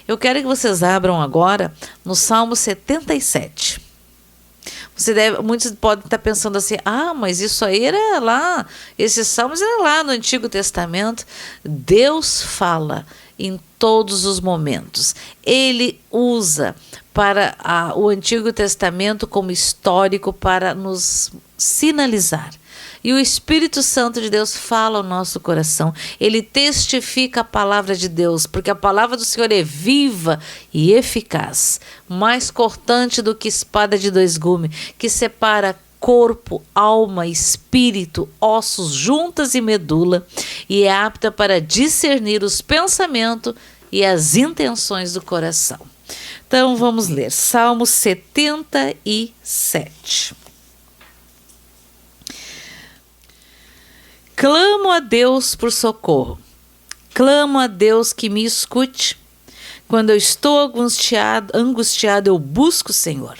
Eu quero que vocês abram agora no Salmo 77. Muitos podem estar pensando assim, mas isso aí era lá, esses salmos eram lá no Antigo Testamento. Deus fala em todos os momentos. Ele usa para o Antigo Testamento como histórico para nos sinalizar. E o Espírito Santo de Deus fala ao nosso coração. Ele testifica a palavra de Deus, porque a palavra do Senhor é viva e eficaz, mais cortante do que espada de dois gumes, que separa corpo, alma, espírito, ossos, juntas e medula, e é apta para discernir os pensamentos e as intenções do coração. Então vamos ler Salmo 77. Clamo a Deus por socorro. Clamo a Deus que me escute. Quando eu estou angustiado, eu busco o Senhor.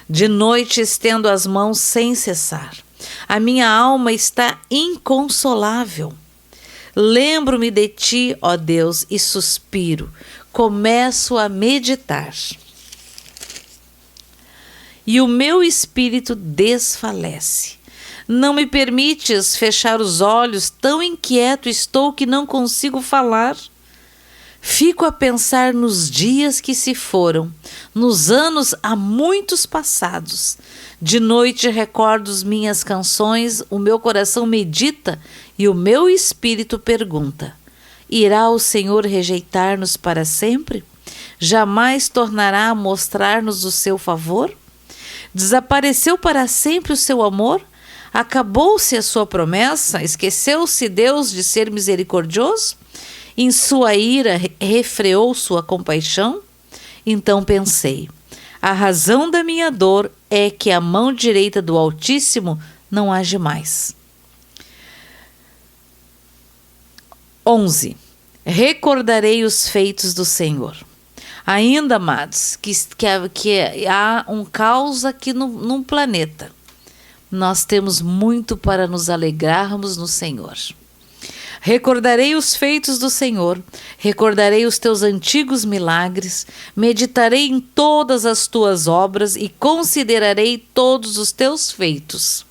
De noite estendo as mãos sem cessar. A minha alma está inconsolável. Lembro-me de ti, ó Deus, e suspiro. Começo a meditar. E o meu espírito desfalece. Não me permites fechar os olhos, tão inquieto estou que não consigo falar. Fico a pensar nos dias que se foram, nos anos há muitos passados. De noite recordo minhas canções, o meu coração medita e o meu espírito pergunta: irá o Senhor rejeitar-nos para sempre? Jamais tornará a mostrar-nos o seu favor? Desapareceu para sempre o seu amor? Acabou-se a sua promessa? Esqueceu-se Deus de ser misericordioso? Em sua ira refreou sua compaixão? Então pensei: a razão da minha dor é que a mão direita do Altíssimo não age mais. 11. Recordarei os feitos do Senhor. Ainda, amados, que há um caos aqui no planeta. Nós temos muito para nos alegrarmos no Senhor. Recordarei os feitos do Senhor, recordarei os teus antigos milagres, meditarei em todas as tuas obras e considerarei todos os teus feitos.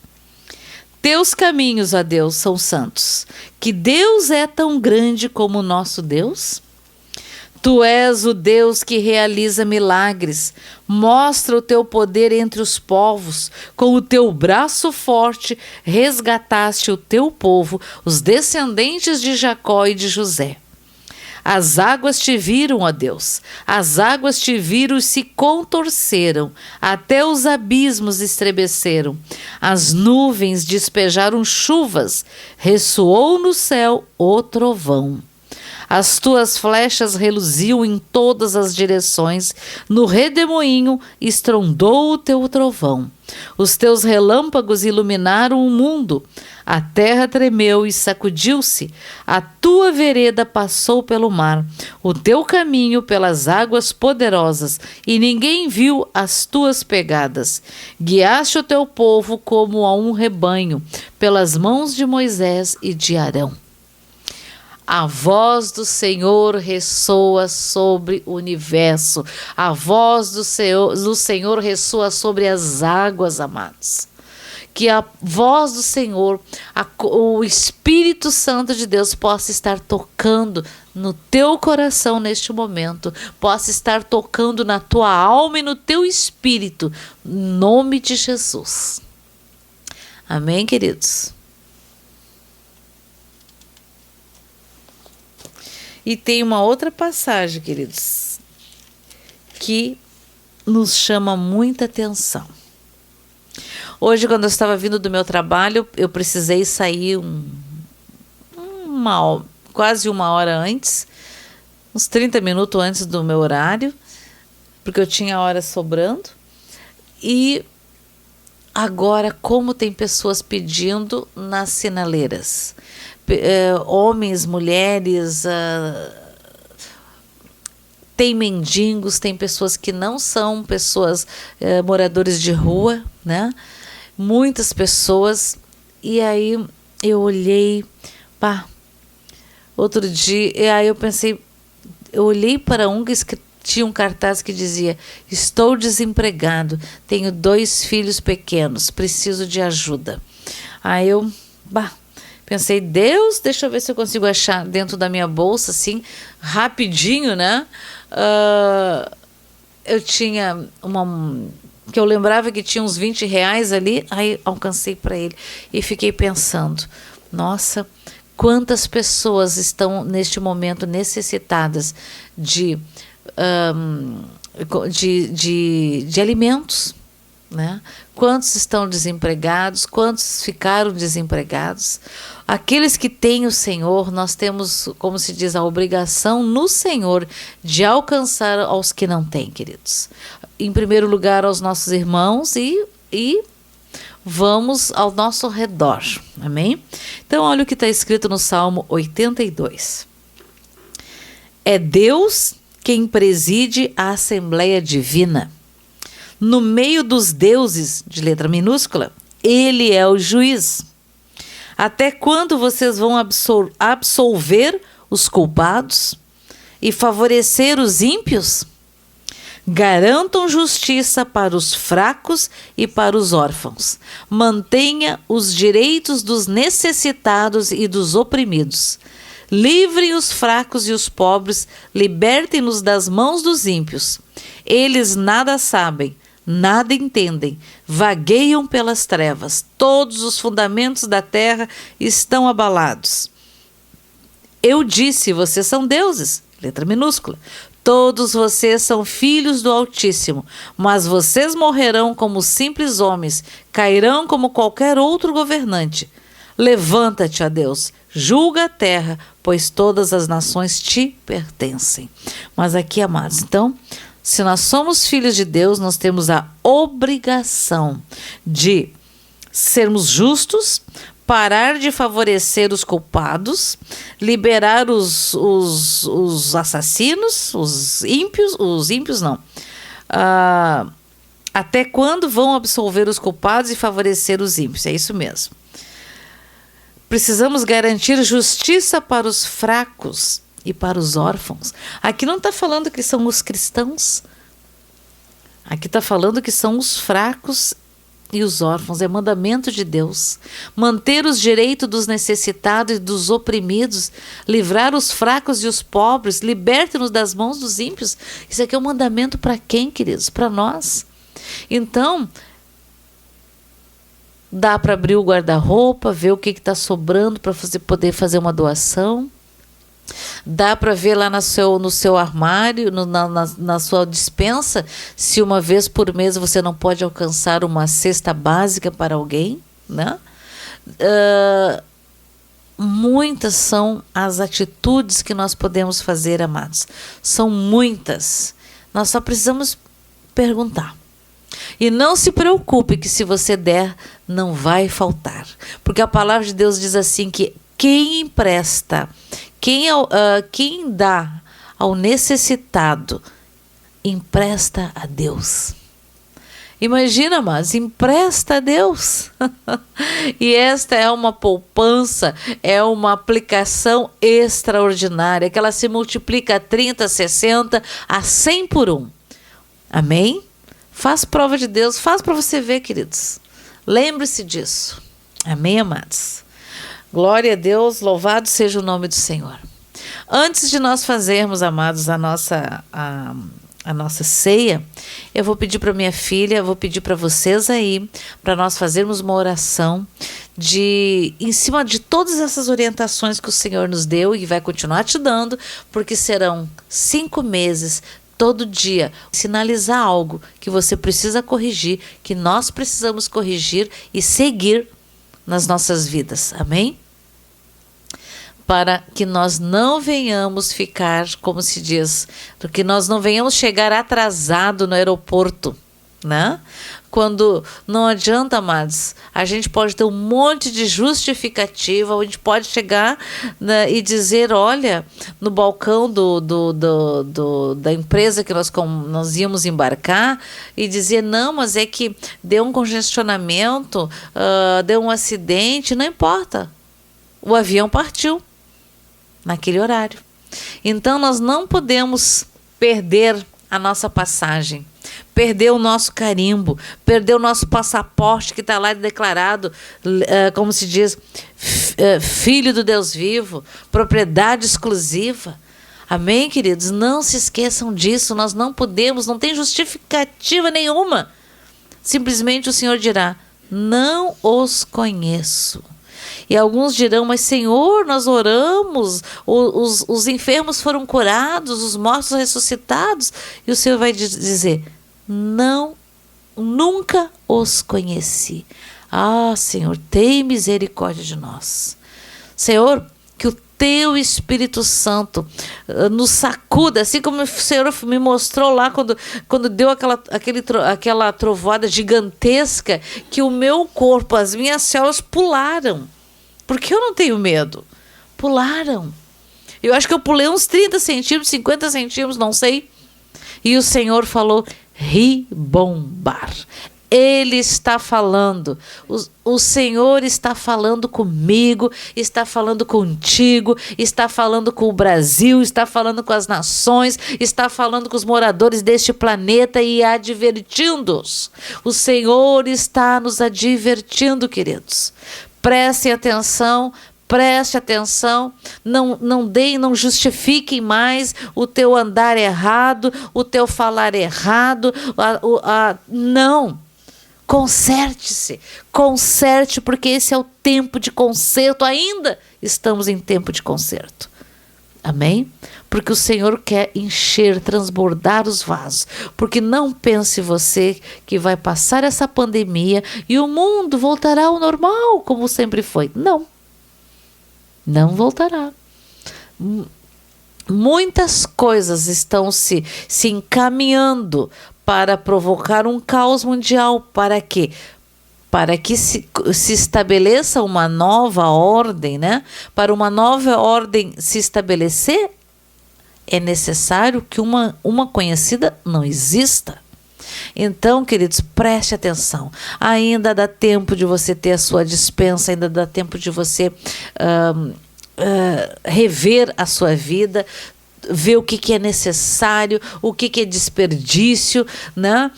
Teus caminhos, ó Deus, são santos. Que Deus é tão grande como o nosso Deus? Tu és o Deus que realiza milagres. Mostra o teu poder entre os povos. Com o teu braço forte, resgataste o teu povo, os descendentes de Jacó e de José. As águas te viram, ó Deus. As águas te viram e se contorceram. Até os abismos estremeceram. As nuvens despejaram chuvas. Ressoou no céu o trovão. As tuas flechas reluziam em todas as direções, no redemoinho estrondou o teu trovão. Os teus relâmpagos iluminaram o mundo, a terra tremeu e sacudiu-se, a tua vereda passou pelo mar, o teu caminho pelas águas poderosas, e ninguém viu as tuas pegadas. Guiaste o teu povo como a um rebanho, pelas mãos de Moisés e de Arão. A voz do Senhor ressoa sobre o universo. A voz do Senhor ressoa sobre as águas, amados. Que a voz do Senhor, o Espírito Santo de Deus possa estar tocando no teu coração neste momento, possa estar tocando na tua alma e no teu espírito, em nome de Jesus. Amém, queridos? E tem uma outra passagem, queridos, que nos chama muita atenção. Hoje, quando eu estava vindo do meu trabalho, eu precisei sair quase uma hora antes, uns 30 minutos antes do meu horário, porque eu tinha hora sobrando. E agora, como tem pessoas pedindo nas sinaleiras? Homens, mulheres, tem mendigos, tem pessoas que não são pessoas moradores de rua, né? Muitas pessoas. E aí eu olhei, outro dia, e aí eu pensei, eu olhei para um que tinha um cartaz que dizia: estou desempregado, tenho 2 filhos pequenos, preciso de ajuda. Aí eu, pensei, Deus, deixa eu ver se eu consigo achar dentro da minha bolsa, assim, rapidinho, né? Eu tinha que eu lembrava que tinha uns 20 reais ali, aí alcancei para ele. E fiquei pensando, nossa, quantas pessoas estão neste momento necessitadas de alimentos, né? Quantos estão desempregados, quantos ficaram desempregados. Aqueles que têm o Senhor, nós temos, como se diz, a obrigação no Senhor de alcançar aos que não têm, queridos. Em primeiro lugar, aos nossos irmãos e vamos ao nosso redor. Amém? Então, olha o que está escrito no Salmo 82. É Deus quem preside a Assembleia Divina. No meio dos deuses, de letra minúscula, Ele é o juiz. Até quando vocês vão absolver os culpados e favorecer os ímpios? Garantam justiça para os fracos e para os órfãos. Mantenha os direitos dos necessitados e dos oprimidos. Livrem os fracos e os pobres, libertem-nos das mãos dos ímpios. Eles nada sabem, nada entendem, vagueiam pelas trevas. Todos os fundamentos da terra estão abalados. Eu disse, vocês são deuses, letra minúscula. Todos vocês são filhos do Altíssimo, mas vocês morrerão como simples homens, cairão como qualquer outro governante. Levanta-te, ó Deus, julga a terra, pois todas as nações te pertencem. Mas aqui, amados, então, se nós somos filhos de Deus, nós temos a obrigação de sermos justos, parar de favorecer os culpados, liberar os assassinos, os ímpios não. Até quando vão absolver os culpados e favorecer os ímpios? É isso mesmo. Precisamos garantir justiça para os fracos e para os órfãos. Aqui não está falando que são os cristãos. Aqui está falando que são os fracos e os órfãos. É mandamento de Deus. Manter os direitos dos necessitados e dos oprimidos. Livrar os fracos e os pobres. Liberte-nos das mãos dos ímpios. Isso aqui é um mandamento para quem, queridos? Para nós. Então, dá para abrir o guarda-roupa, ver o que está sobrando para poder fazer uma doação. Dá para ver lá no seu armário, na sua despensa, se uma vez por mês você não pode alcançar uma cesta básica para alguém, né? Muitas são as atitudes que nós podemos fazer, amados. São muitas. Nós só precisamos perguntar. E não se preocupe que se você der, não vai faltar. Porque a palavra de Deus diz assim que quem empresta, quem dá ao necessitado, empresta a Deus. Imagina, mas empresta a Deus. E esta é uma poupança, é uma aplicação extraordinária, que ela se multiplica a 30, 60, a 100 por 1. Amém? Faz prova de Deus, faz para você ver, queridos. Lembre-se disso. Amém, amados? Glória a Deus, louvado seja o nome do Senhor. Antes de nós fazermos, amados, a nossa ceia, eu vou pedir para minha filha, vou pedir para vocês aí, para nós fazermos uma oração em cima de todas essas orientações que o Senhor nos deu e vai continuar te dando, porque serão 5 meses, todo dia, sinalizar algo que você precisa corrigir, que nós precisamos corrigir e seguir nas nossas vidas. Amém? Para que nós não venhamos ficar, como se diz, que nós não venhamos chegar atrasado no aeroporto, né? Quando não adianta, amados, a gente pode ter um monte de justificativa, a gente pode chegar, né, e dizer, olha, no balcão da empresa que nós íamos embarcar, e dizer, não, mas é que deu um congestionamento, deu um acidente, não importa, o avião partiu naquele horário. Então nós não podemos perder a nossa passagem, perder o nosso carimbo, perder o nosso passaporte que está lá declarado, como se diz, filho do Deus vivo, propriedade exclusiva. Amém, queridos? Não se esqueçam disso, nós não podemos, não tem justificativa nenhuma simplesmente o Senhor dirá: não os conheço. E alguns dirão: mas Senhor, nós oramos, os enfermos foram curados, os mortos ressuscitados. E o Senhor vai dizer: não, nunca os conheci. Ah, Senhor, tem misericórdia de nós. Senhor, que o Teu Espírito Santo nos sacuda, assim como o Senhor me mostrou lá quando deu aquela trovoada gigantesca, que o meu corpo, as minhas células pularam. Porque eu não tenho medo. Pularam. Eu acho que eu pulei uns 30 centímetros, 50 centímetros, não sei. E o Senhor falou: ribombar. Ele está falando, o Senhor está falando comigo, está falando contigo, está falando com o Brasil, está falando com as nações, está falando com os moradores deste planeta e advertindo-os. O Senhor está nos advertindo, queridos. Prestem atenção. Preste atenção, não justifiquem mais o teu andar errado, o teu falar errado, não. Conserte-se, conserte, porque esse é o tempo de conserto, ainda estamos em tempo de conserto. Amém? Porque o Senhor quer encher, transbordar os vasos, porque não pense você que vai passar essa pandemia e o mundo voltará ao normal, como sempre foi. Não. Não voltará. Muitas coisas estão se encaminhando para provocar um caos mundial. Para quê? Para que se estabeleça uma nova ordem, né? Para uma nova ordem se estabelecer, é necessário que uma conhecida não exista. Então, queridos, preste atenção. Ainda dá tempo de você ter a sua dispensa, ainda dá tempo de você rever a sua vida, ver o que é necessário, o que é desperdício, né?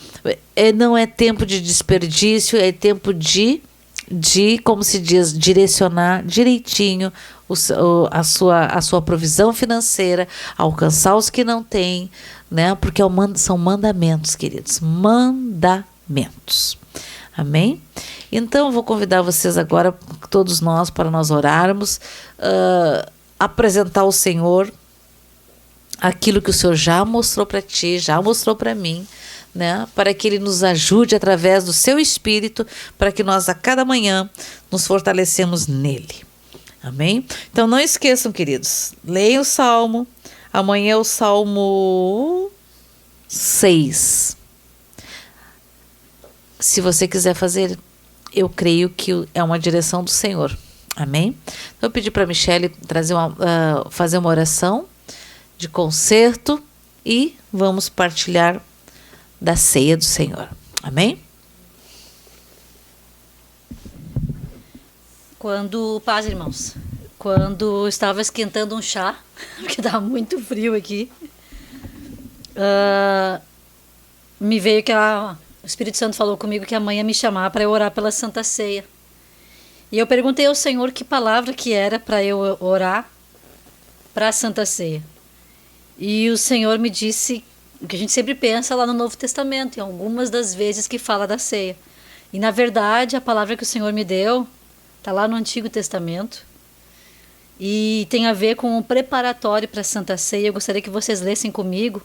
Não é tempo de desperdício, é tempo de, como se diz, direcionar direitinho a sua provisão financeira, alcançar os que não têm, né? Porque são mandamentos, queridos, mandamentos. Amém? Então, eu vou convidar vocês agora, todos nós, para nós orarmos, apresentar ao Senhor aquilo que o Senhor já mostrou para ti, já mostrou para mim, né? Para que Ele nos ajude através do seu Espírito, para que nós a cada manhã nos fortalecemos nele. Amém? Então não esqueçam, queridos, leiam o Salmo. Amanhã é o Salmo 6. Se você quiser fazer, eu creio que é uma direção do Senhor. Amém? Então eu pedi para a Michele fazer uma oração de concerto e vamos partilhar da ceia do Senhor. Amém? Paz, irmãos, quando eu estava esquentando um chá, porque estava muito frio aqui, me veio que o Espírito Santo falou comigo que amanhã ia me chamar para eu orar pela Santa Ceia. E eu perguntei ao Senhor que palavra que era para eu orar para a Santa Ceia. E o Senhor me disse o que a gente sempre pensa lá no Novo Testamento, em algumas das vezes que fala da ceia. E na verdade a palavra que o Senhor me deu está lá no Antigo Testamento e tem a ver com o preparatório para a Santa Ceia. Eu gostaria que vocês lessem comigo,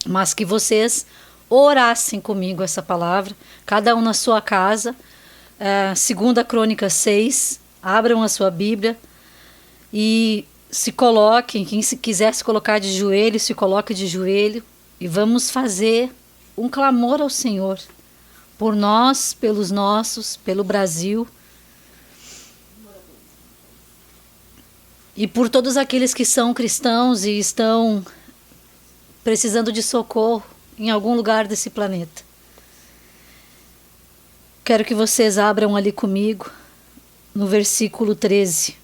mas que vocês orassem comigo essa palavra, cada um na sua casa. 2 Crônicas 6, abram a sua Bíblia e se coloquem, quem quiser se colocar de joelho, se coloque de joelho e vamos fazer um clamor ao Senhor, por nós, pelos nossos, pelo Brasil e por todos aqueles que são cristãos e estão precisando de socorro em algum lugar desse planeta. Quero que vocês abram ali comigo, no versículo 13.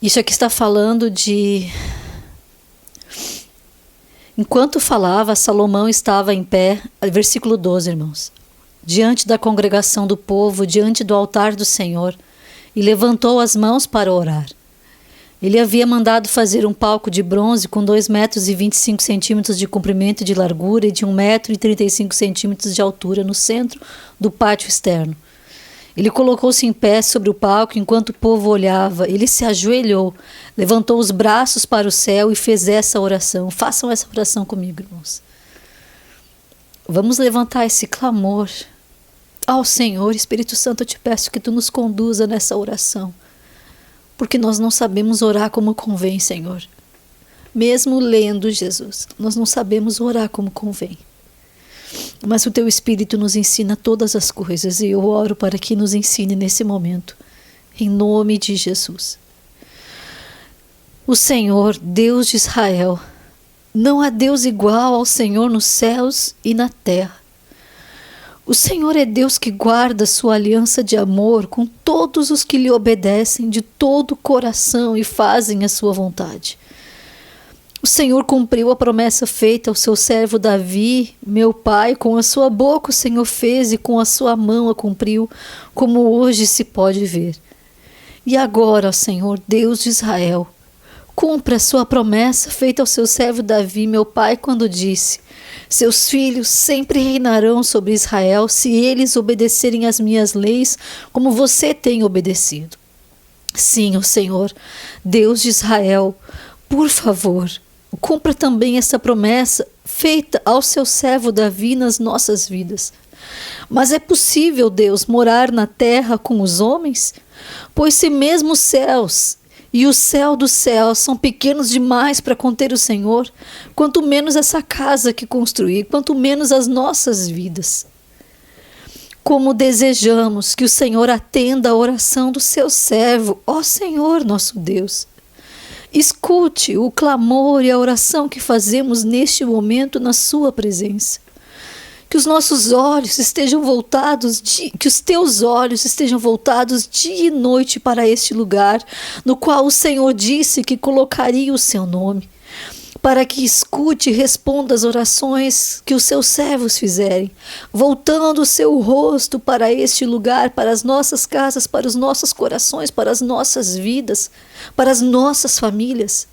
Isso aqui está falando de... Enquanto falava, Salomão estava em pé, versículo 12, irmãos. diante da congregação do povo, diante do altar do Senhor, e levantou as mãos para orar. Ele havia mandado fazer um palco de bronze com 2,25 metros de comprimento e de largura e de 1,35 metros de altura no centro do pátio externo. Ele colocou-se em pé sobre o palco enquanto o povo olhava. Ele se ajoelhou, levantou os braços para o céu e fez essa oração. Façam essa oração comigo, irmãos. Vamos levantar esse clamor ao Senhor. Espírito Santo, eu te peço que tu nos conduza nessa oração, porque nós não sabemos orar como convém, Senhor. Mesmo lendo Jesus, nós não sabemos orar como convém. Mas o teu Espírito nos ensina todas as coisas e eu oro para que nos ensine nesse momento, em nome de Jesus. O Senhor, Deus de Israel, não há Deus igual ao Senhor nos céus e na terra. O Senhor é Deus que guarda sua aliança de amor com todos os que lhe obedecem de todo o coração e fazem a sua vontade. O Senhor cumpriu a promessa feita ao seu servo Davi, meu pai, com a sua boca o Senhor fez e com a sua mão a cumpriu, como hoje se pode ver. E agora, ó Senhor, Deus de Israel, cumpra a sua promessa feita ao seu servo Davi, meu pai, quando disse: seus filhos sempre reinarão sobre Israel se eles obedecerem às minhas leis, como você tem obedecido. Sim, ó Senhor, Deus de Israel, por favor, cumpra também essa promessa feita ao seu servo Davi nas nossas vidas. Mas é possível, Deus, morar na terra com os homens? Pois se mesmo os céus e o céu dos céus são pequenos demais para conter o Senhor, quanto menos essa casa que construir, quanto menos as nossas vidas. Como desejamos que o Senhor atenda a oração do seu servo, ó Senhor nosso Deus. Escute o clamor e a oração que fazemos neste momento na sua presença. Que os nossos olhos estejam voltados, que os teus olhos estejam voltados dia e noite para este lugar, no qual o Senhor disse que colocaria o seu nome, para que escute e responda as orações que os seus servos fizerem, voltando o seu rosto para este lugar, para as nossas casas, para os nossos corações, para as nossas vidas, para as nossas famílias.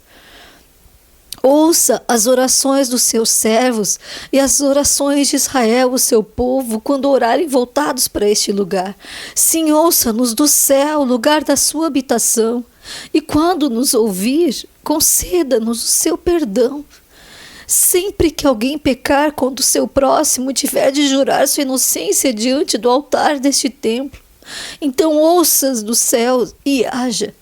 Ouça as orações dos seus servos e as orações de Israel, o seu povo, quando orarem voltados para este lugar. Sim, ouça-nos do céu, lugar da sua habitação. E quando nos ouvir, conceda-nos o seu perdão. Sempre que alguém pecar contra o seu próximo, tiver de jurar sua inocência diante do altar deste templo, então ouça do céu e haja.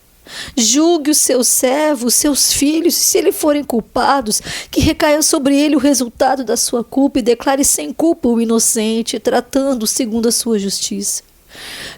Julgue os seus servos, seus filhos, e se eles forem culpados, que recaia sobre ele o resultado da sua culpa e declare sem culpa o inocente, tratando segundo a sua justiça.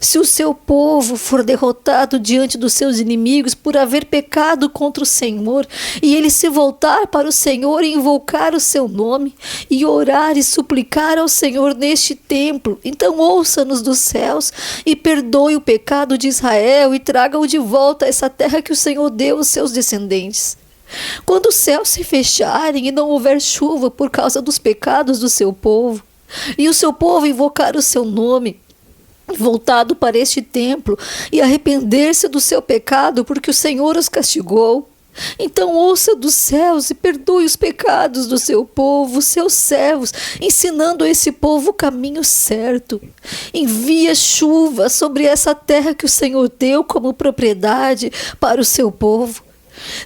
Se o seu povo for derrotado diante dos seus inimigos por haver pecado contra o Senhor, e ele se voltar para o Senhor e invocar o seu nome, e orar e suplicar ao Senhor neste templo, então ouça-nos dos céus e perdoe o pecado de Israel e traga-o de volta a essa terra que o Senhor deu aos seus descendentes. Quando os céus se fecharem e não houver chuva por causa dos pecados do seu povo, e o seu povo invocar o seu nome, voltado para este templo e arrepender-se do seu pecado, porque o Senhor os castigou, então ouça dos céus e perdoe os pecados do seu povo, seus servos, ensinando a esse povo o caminho certo. Envia chuva sobre essa terra que o Senhor deu como propriedade para o seu povo.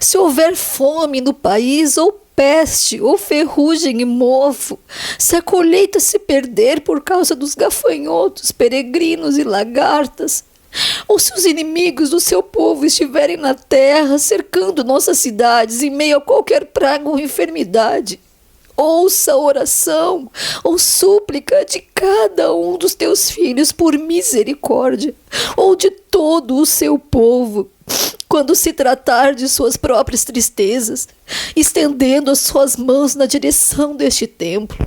Se houver fome no país, ou peste, ou ferrugem e mofo, se a colheita se perder por causa dos gafanhotos, peregrinos e lagartas, ou se os inimigos do seu povo estiverem na terra, cercando nossas cidades em meio a qualquer praga ou enfermidade, ouça a oração ou súplica de cada um dos teus filhos por misericórdia, ou de todo o seu povo, quando se tratar de suas próprias tristezas, estendendo as suas mãos na direção deste templo.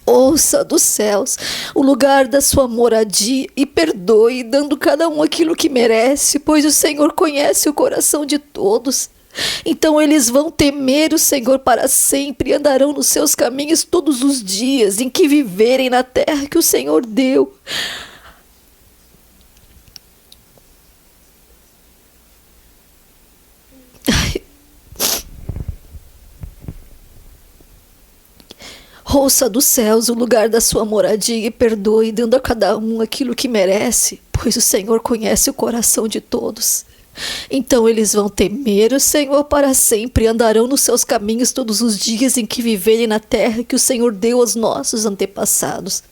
Ouça dos céus o lugar da sua moradia e perdoe, dando cada um aquilo que merece, pois o Senhor conhece o coração de todos. Então eles vão temer o Senhor para sempre e andarão nos seus caminhos todos os dias em que viverem na terra que o Senhor deu. Ouça dos céus o lugar da sua moradia e perdoe, dando a cada um aquilo que merece, pois o Senhor conhece o coração de todos. Então eles vão temer o Senhor para sempre e andarão nos seus caminhos todos os dias em que viverem na terra que o Senhor deu aos nossos antepassados.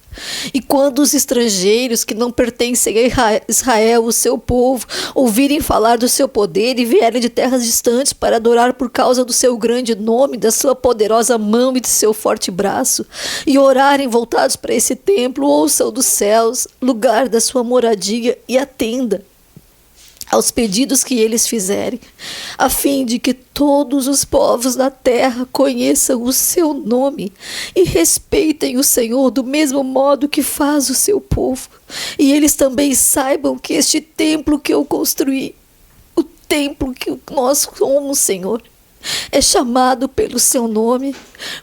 E quando os estrangeiros que não pertencem a Israel, o seu povo, ouvirem falar do seu poder e vierem de terras distantes para adorar por causa do seu grande nome, da sua poderosa mão e de seu forte braço, e orarem voltados para esse templo, ouçam dos céus, lugar da sua moradia, e atenda aos pedidos que eles fizerem, a fim de que todos os povos da terra conheçam o seu nome e respeitem o Senhor do mesmo modo que faz o seu povo. E eles também saibam que este templo que eu construí, o templo que nós somos, Senhor, é chamado pelo seu nome.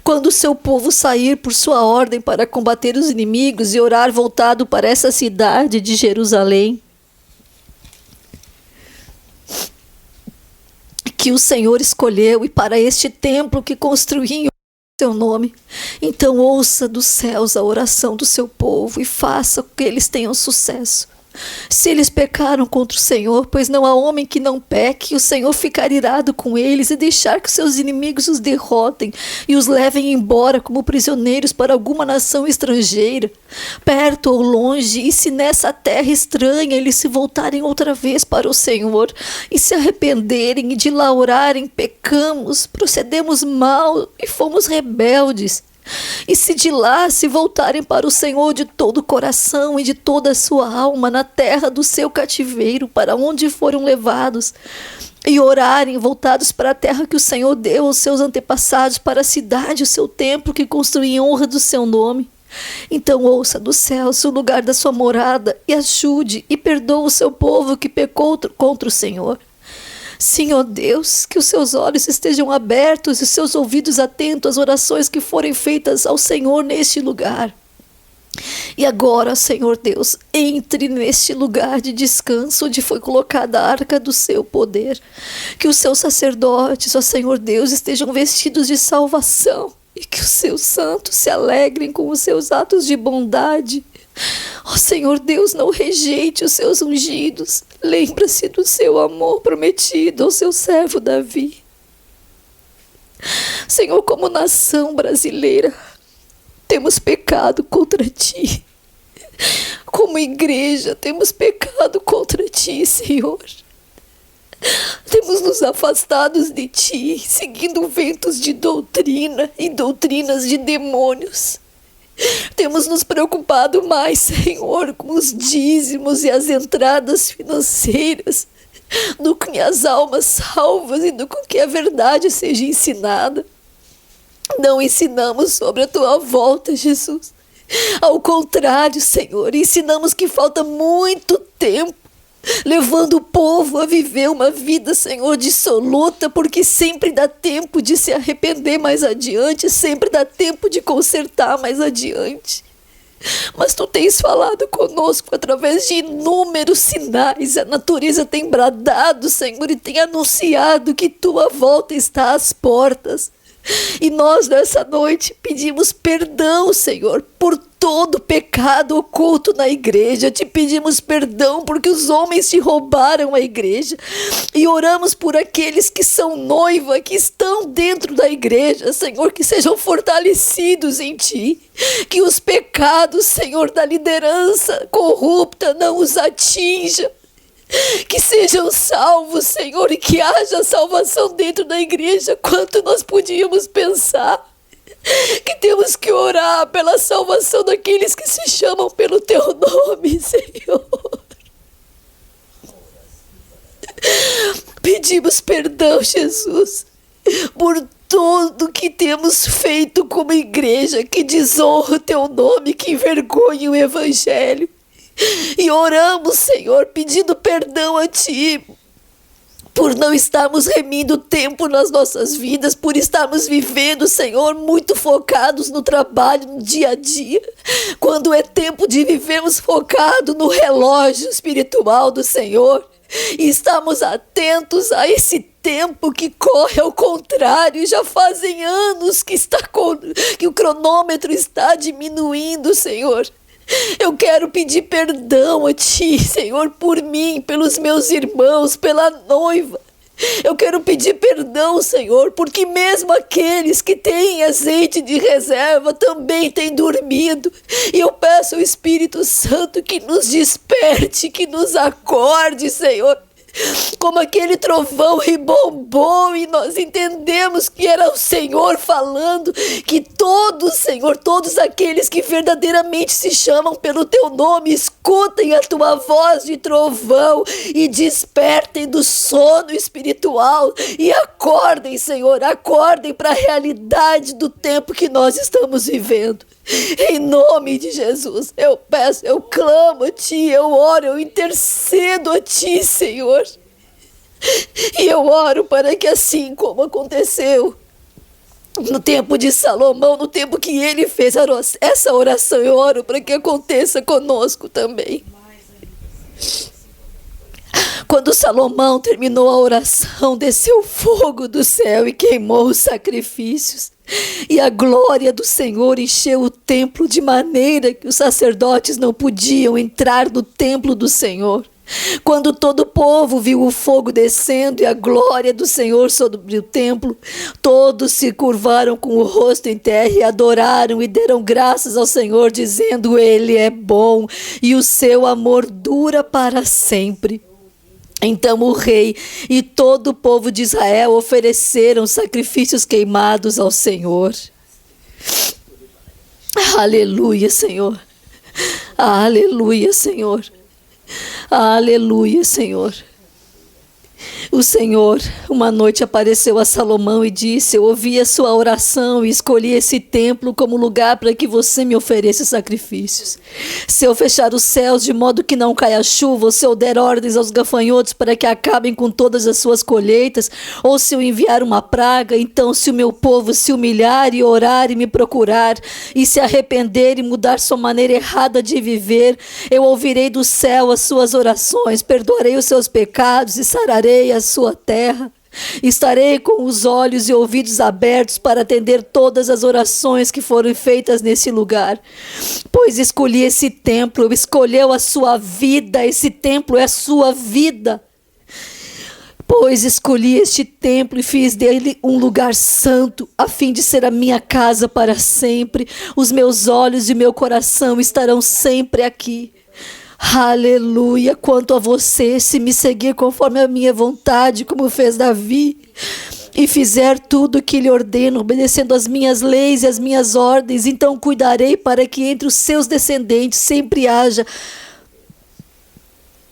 Quando o seu povo sair por sua ordem para combater os inimigos e orar voltado para essa cidade de Jerusalém, que o Senhor escolheu, e para este templo que construiu em seu nome, então ouça dos céus a oração do seu povo e faça que eles tenham sucesso. Se eles pecaram contra o Senhor, pois não há homem que não peque, o Senhor ficar irado com eles e deixar que seus inimigos os derrotem e os levem embora como prisioneiros para alguma nação estrangeira, perto ou longe. E se nessa terra estranha eles se voltarem outra vez para o Senhor e se arrependerem e de lá orarem, pecamos, procedemos mal e fomos rebeldes. E se de lá se voltarem para o Senhor de todo o coração e de toda a sua alma na terra do seu cativeiro, para onde foram levados, e orarem voltados para a terra que o Senhor deu aos seus antepassados, para a cidade, o seu templo que construiu em honra do seu nome, então ouça dos céus o lugar da sua morada e ajude e perdoa o seu povo que pecou contra o Senhor. Sim, ó Deus, que os seus olhos estejam abertos e os seus ouvidos atentos às orações que forem feitas ao Senhor neste lugar. E agora, Senhor Deus, entre neste lugar de descanso onde foi colocada a arca do seu poder. Que os seus sacerdotes, ó Senhor Deus, estejam vestidos de salvação e que os seus santos se alegrem com os seus atos de bondade. Ó Senhor Deus, não rejeite os seus ungidos. Lembra-se do seu amor prometido ao seu servo Davi. Senhor, como nação brasileira, temos pecado contra ti. Como igreja, temos pecado contra ti, Senhor. Temos nos afastado de ti, seguindo ventos de doutrina e doutrinas de demônios. Temos nos preocupado mais, Senhor, com os dízimos e as entradas financeiras do que as almas salvas e do que a verdade seja ensinada. Não ensinamos sobre a tua volta, Jesus. Ao contrário, Senhor, ensinamos que falta muito tempo, levando o povo a viver uma vida, Senhor, dissoluta, porque sempre dá tempo de se arrepender mais adiante, sempre dá tempo de consertar mais adiante. Mas tu tens falado conosco através de inúmeros sinais. A natureza tem bradado, Senhor, e tem anunciado que tua volta está às portas. E nós nessa noite pedimos perdão, Senhor, por todo pecado oculto na igreja. Te pedimos perdão porque os homens te roubaram a igreja. E oramos por aqueles que são noiva, que estão dentro da igreja, Senhor, que sejam fortalecidos em ti. Que os pecados, Senhor, da liderança corrupta não os atinja. Que sejam salvos, Senhor, e que haja salvação dentro da igreja. Quanto nós podíamos pensar que temos que orar pela salvação daqueles que se chamam pelo teu nome, Senhor. Pedimos perdão, Jesus, por tudo que temos feito como igreja que desonra o teu nome, que envergonha o evangelho. E oramos, Senhor, pedindo perdão a ti por não estarmos remindo o tempo nas nossas vidas, por estarmos vivendo, Senhor, muito focados no trabalho, no dia a dia, quando é tempo de vivermos focado no relógio espiritual do Senhor, e estamos atentos a esse tempo que corre ao contrário, e já fazem anos que o cronômetro está diminuindo, Senhor. Eu quero pedir perdão a Ti, Senhor, por mim, pelos meus irmãos, pela noiva. Eu quero pedir perdão, Senhor, porque mesmo aqueles que têm azeite de reserva também têm dormido. E eu peço ao Espírito Santo que nos desperte, que nos acorde, Senhor. Como aquele trovão ribombou e nós entendemos que era o Senhor falando, que todos, Senhor, todos aqueles que verdadeiramente se chamam pelo Teu nome, escutem a Tua voz de trovão e despertem do sono espiritual e acordem, Senhor, acordem para a realidade do tempo que nós estamos vivendo. Em nome de Jesus, eu peço, eu clamo a Ti, eu oro, eu intercedo a Ti, Senhor. E eu oro para que assim como aconteceu no tempo de Salomão, no tempo que ele fez essa oração, eu oro para que aconteça conosco também. Quando Salomão terminou a oração, desceu fogo do céu e queimou os sacrifícios. E a glória do Senhor encheu o templo de maneira que os sacerdotes não podiam entrar no templo do Senhor. Quando todo o povo viu o fogo descendo e a glória do Senhor sobre o templo, todos se curvaram com o rosto em terra e adoraram e deram graças ao Senhor, dizendo: Ele é bom e o seu amor dura para sempre. Então o rei e todo o povo de Israel ofereceram sacrifícios queimados ao Senhor. Aleluia, Senhor. Aleluia, Senhor. Aleluia, Senhor. O Senhor, uma noite apareceu a Salomão e disse: Eu ouvi a sua oração e escolhi esse templo como lugar para que você me ofereça sacrifícios. Se eu fechar os céus de modo que não caia chuva, ou se eu der ordens aos gafanhotos para que acabem com todas as suas colheitas, ou se eu enviar uma praga, então se o meu povo se humilhar e orar e me procurar, e se arrepender e mudar sua maneira errada de viver, eu ouvirei do céu as suas orações, perdoarei os seus pecados e sararei a sua terra. Estarei com os olhos e ouvidos abertos para atender todas as orações que foram feitas nesse lugar. Pois escolhi esse templo, escolheu a sua vida, esse templo é a sua vida. Pois escolhi este templo e fiz dele um lugar santo, a fim de ser a minha casa para sempre. Os meus olhos e meu coração estarão sempre aqui. Aleluia. Quanto a você, se me seguir conforme a minha vontade, como fez Davi, e fizer tudo o que lhe ordeno, obedecendo as minhas leis e as minhas ordens, então cuidarei para que entre os seus descendentes sempre haja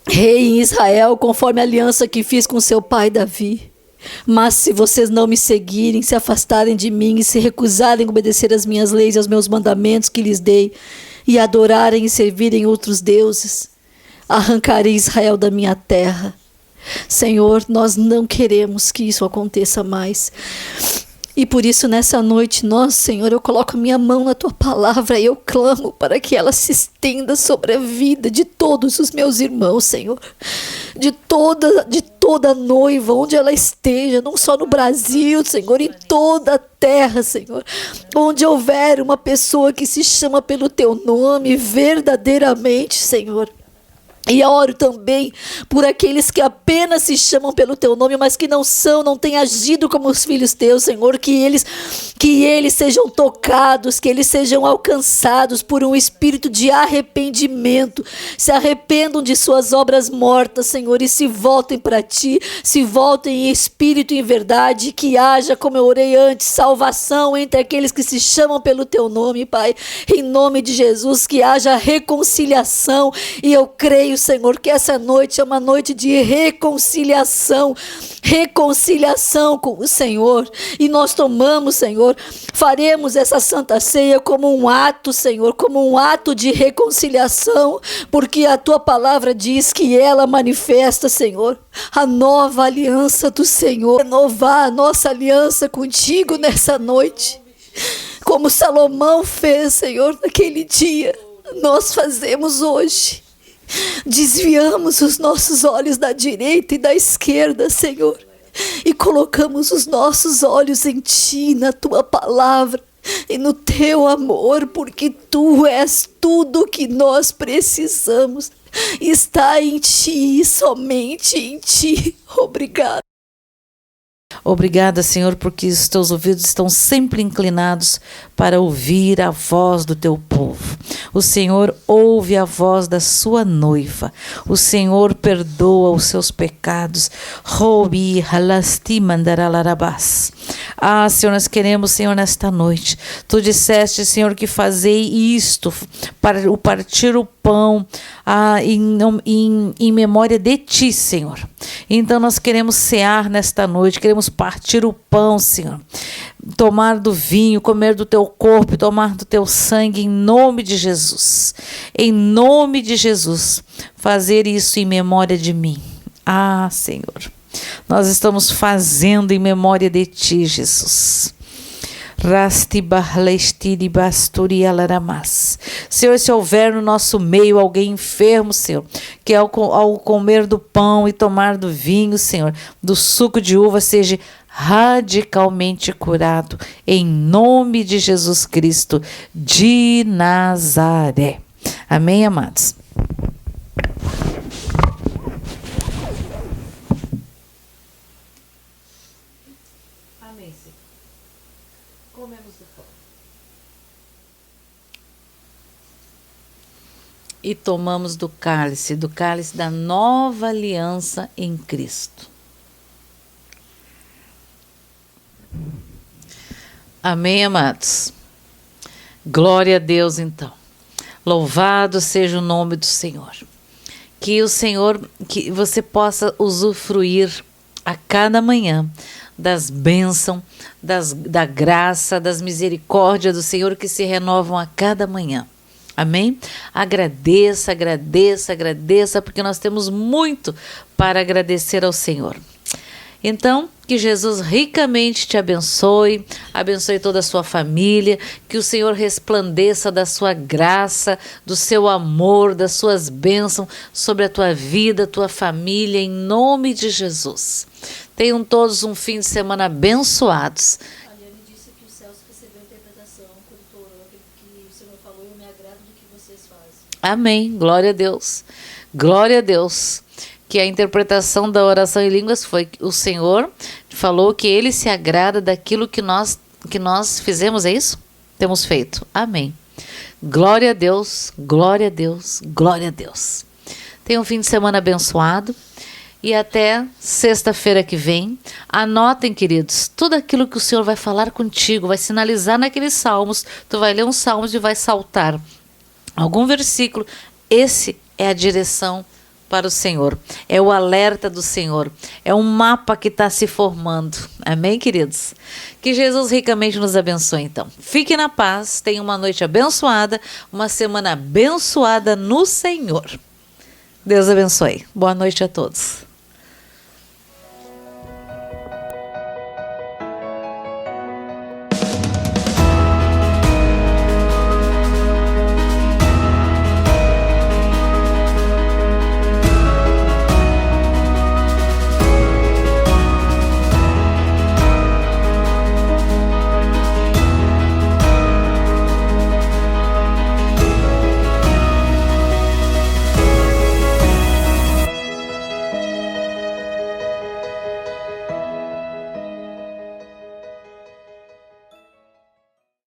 rei em Israel, conforme a aliança que fiz com seu pai Davi. Mas se vocês não me seguirem, se afastarem de mim e se recusarem a obedecer às minhas leis e aos meus mandamentos que lhes dei, e adorarem e servirem outros deuses, arrancarei Israel da minha terra. Senhor, nós não queremos que isso aconteça mais. E por isso nessa noite, Senhor, eu coloco a minha mão na Tua palavra e eu clamo para que ela se estenda sobre a vida de todos os meus irmãos, Senhor. De toda noiva, onde ela esteja, não só no Brasil, Senhor, em toda a terra, Senhor. Onde houver uma pessoa que se chama pelo Teu nome verdadeiramente, Senhor. E oro também por aqueles que apenas se chamam pelo Teu nome, mas que não têm agido como os filhos Teus, Senhor, que eles sejam tocados, que eles sejam alcançados por um espírito de arrependimento, se arrependam de suas obras mortas, Senhor, e se voltem para Ti, se voltem em espírito e em verdade, que haja, como eu orei antes, salvação entre aqueles que se chamam pelo Teu nome, Pai, em nome de Jesus, que haja reconciliação, e eu creio, creio, Senhor, que essa noite é uma noite de reconciliação com o Senhor. E nós tomamos, Senhor, faremos essa Santa Ceia como um ato, Senhor, como um ato de reconciliação, porque a Tua palavra diz que ela manifesta, Senhor, a nova aliança do Senhor. Renovar a nossa aliança contigo nessa noite. Como Salomão fez, Senhor, naquele dia, nós fazemos hoje. Desviamos os nossos olhos da direita e da esquerda, Senhor, e colocamos os nossos olhos em Ti, na Tua palavra e no Teu amor, porque Tu és tudo o que nós precisamos. Está em Ti e somente em Ti. Obrigada. Obrigada, Senhor, porque os teus ouvidos estão sempre inclinados para ouvir a voz do teu povo. O Senhor ouve a voz da sua noiva. O Senhor perdoa os seus pecados. Ah, Senhor, nós queremos, Senhor, nesta noite. Tu disseste, Senhor, que fazei isto, para o partir o pão, em memória de Ti, Senhor. Então nós queremos cear nesta noite, queremos partir o pão, Senhor, tomar do vinho, comer do Teu corpo e tomar do Teu sangue, em nome de Jesus. Em nome de Jesus, fazer isso em memória de mim. Ah, Senhor, nós estamos fazendo em memória de Ti, Jesus. Senhor, se houver no nosso meio alguém enfermo, Senhor, que ao comer do pão e tomar do vinho, Senhor, do suco de uva, seja radicalmente curado, em nome de Jesus Cristo de Nazaré. Amém, amados? Amém, Senhor. Comemos do pão e tomamos do cálice da nova aliança em Cristo. Amém, amados? Glória a Deus, então. Louvado seja o nome do Senhor. Que o Senhor, que você possa usufruir a cada manhã das bênçãos, da graça, das misericórdias do Senhor que se renovam a cada manhã. Amém? Agradeça, agradeça, agradeça, porque nós temos muito para agradecer ao Senhor. Então, que Jesus ricamente te abençoe, abençoe toda a sua família, que o Senhor resplandeça da sua graça, do seu amor, das suas bênçãos sobre a tua vida, tua família, em nome de Jesus. Tenham todos um fim de semana abençoados. A Liane disse que o Celso recebeu a interpretação quando tu orou, aquilo que o Senhor falou, eu me agrado do que vocês fazem. Amém, glória a Deus, glória a Deus. Que a interpretação da oração em línguas foi o Senhor falou que Ele se agrada daquilo que nós fizemos, é isso? Temos feito. Amém. Glória a Deus, glória a Deus, glória a Deus. Tenha um fim de semana abençoado e até sexta-feira que vem. Anotem, queridos, tudo aquilo que o Senhor vai falar contigo, vai sinalizar naqueles salmos. Tu vai ler um salmo e vai saltar algum versículo. Esse é a direção para o Senhor, é o alerta do Senhor, é um mapa que está se formando. Amém, queridos? Que Jesus ricamente nos abençoe, então. Fique na paz, tenha uma noite abençoada, uma semana abençoada no Senhor. Deus abençoe. Boa noite a todos.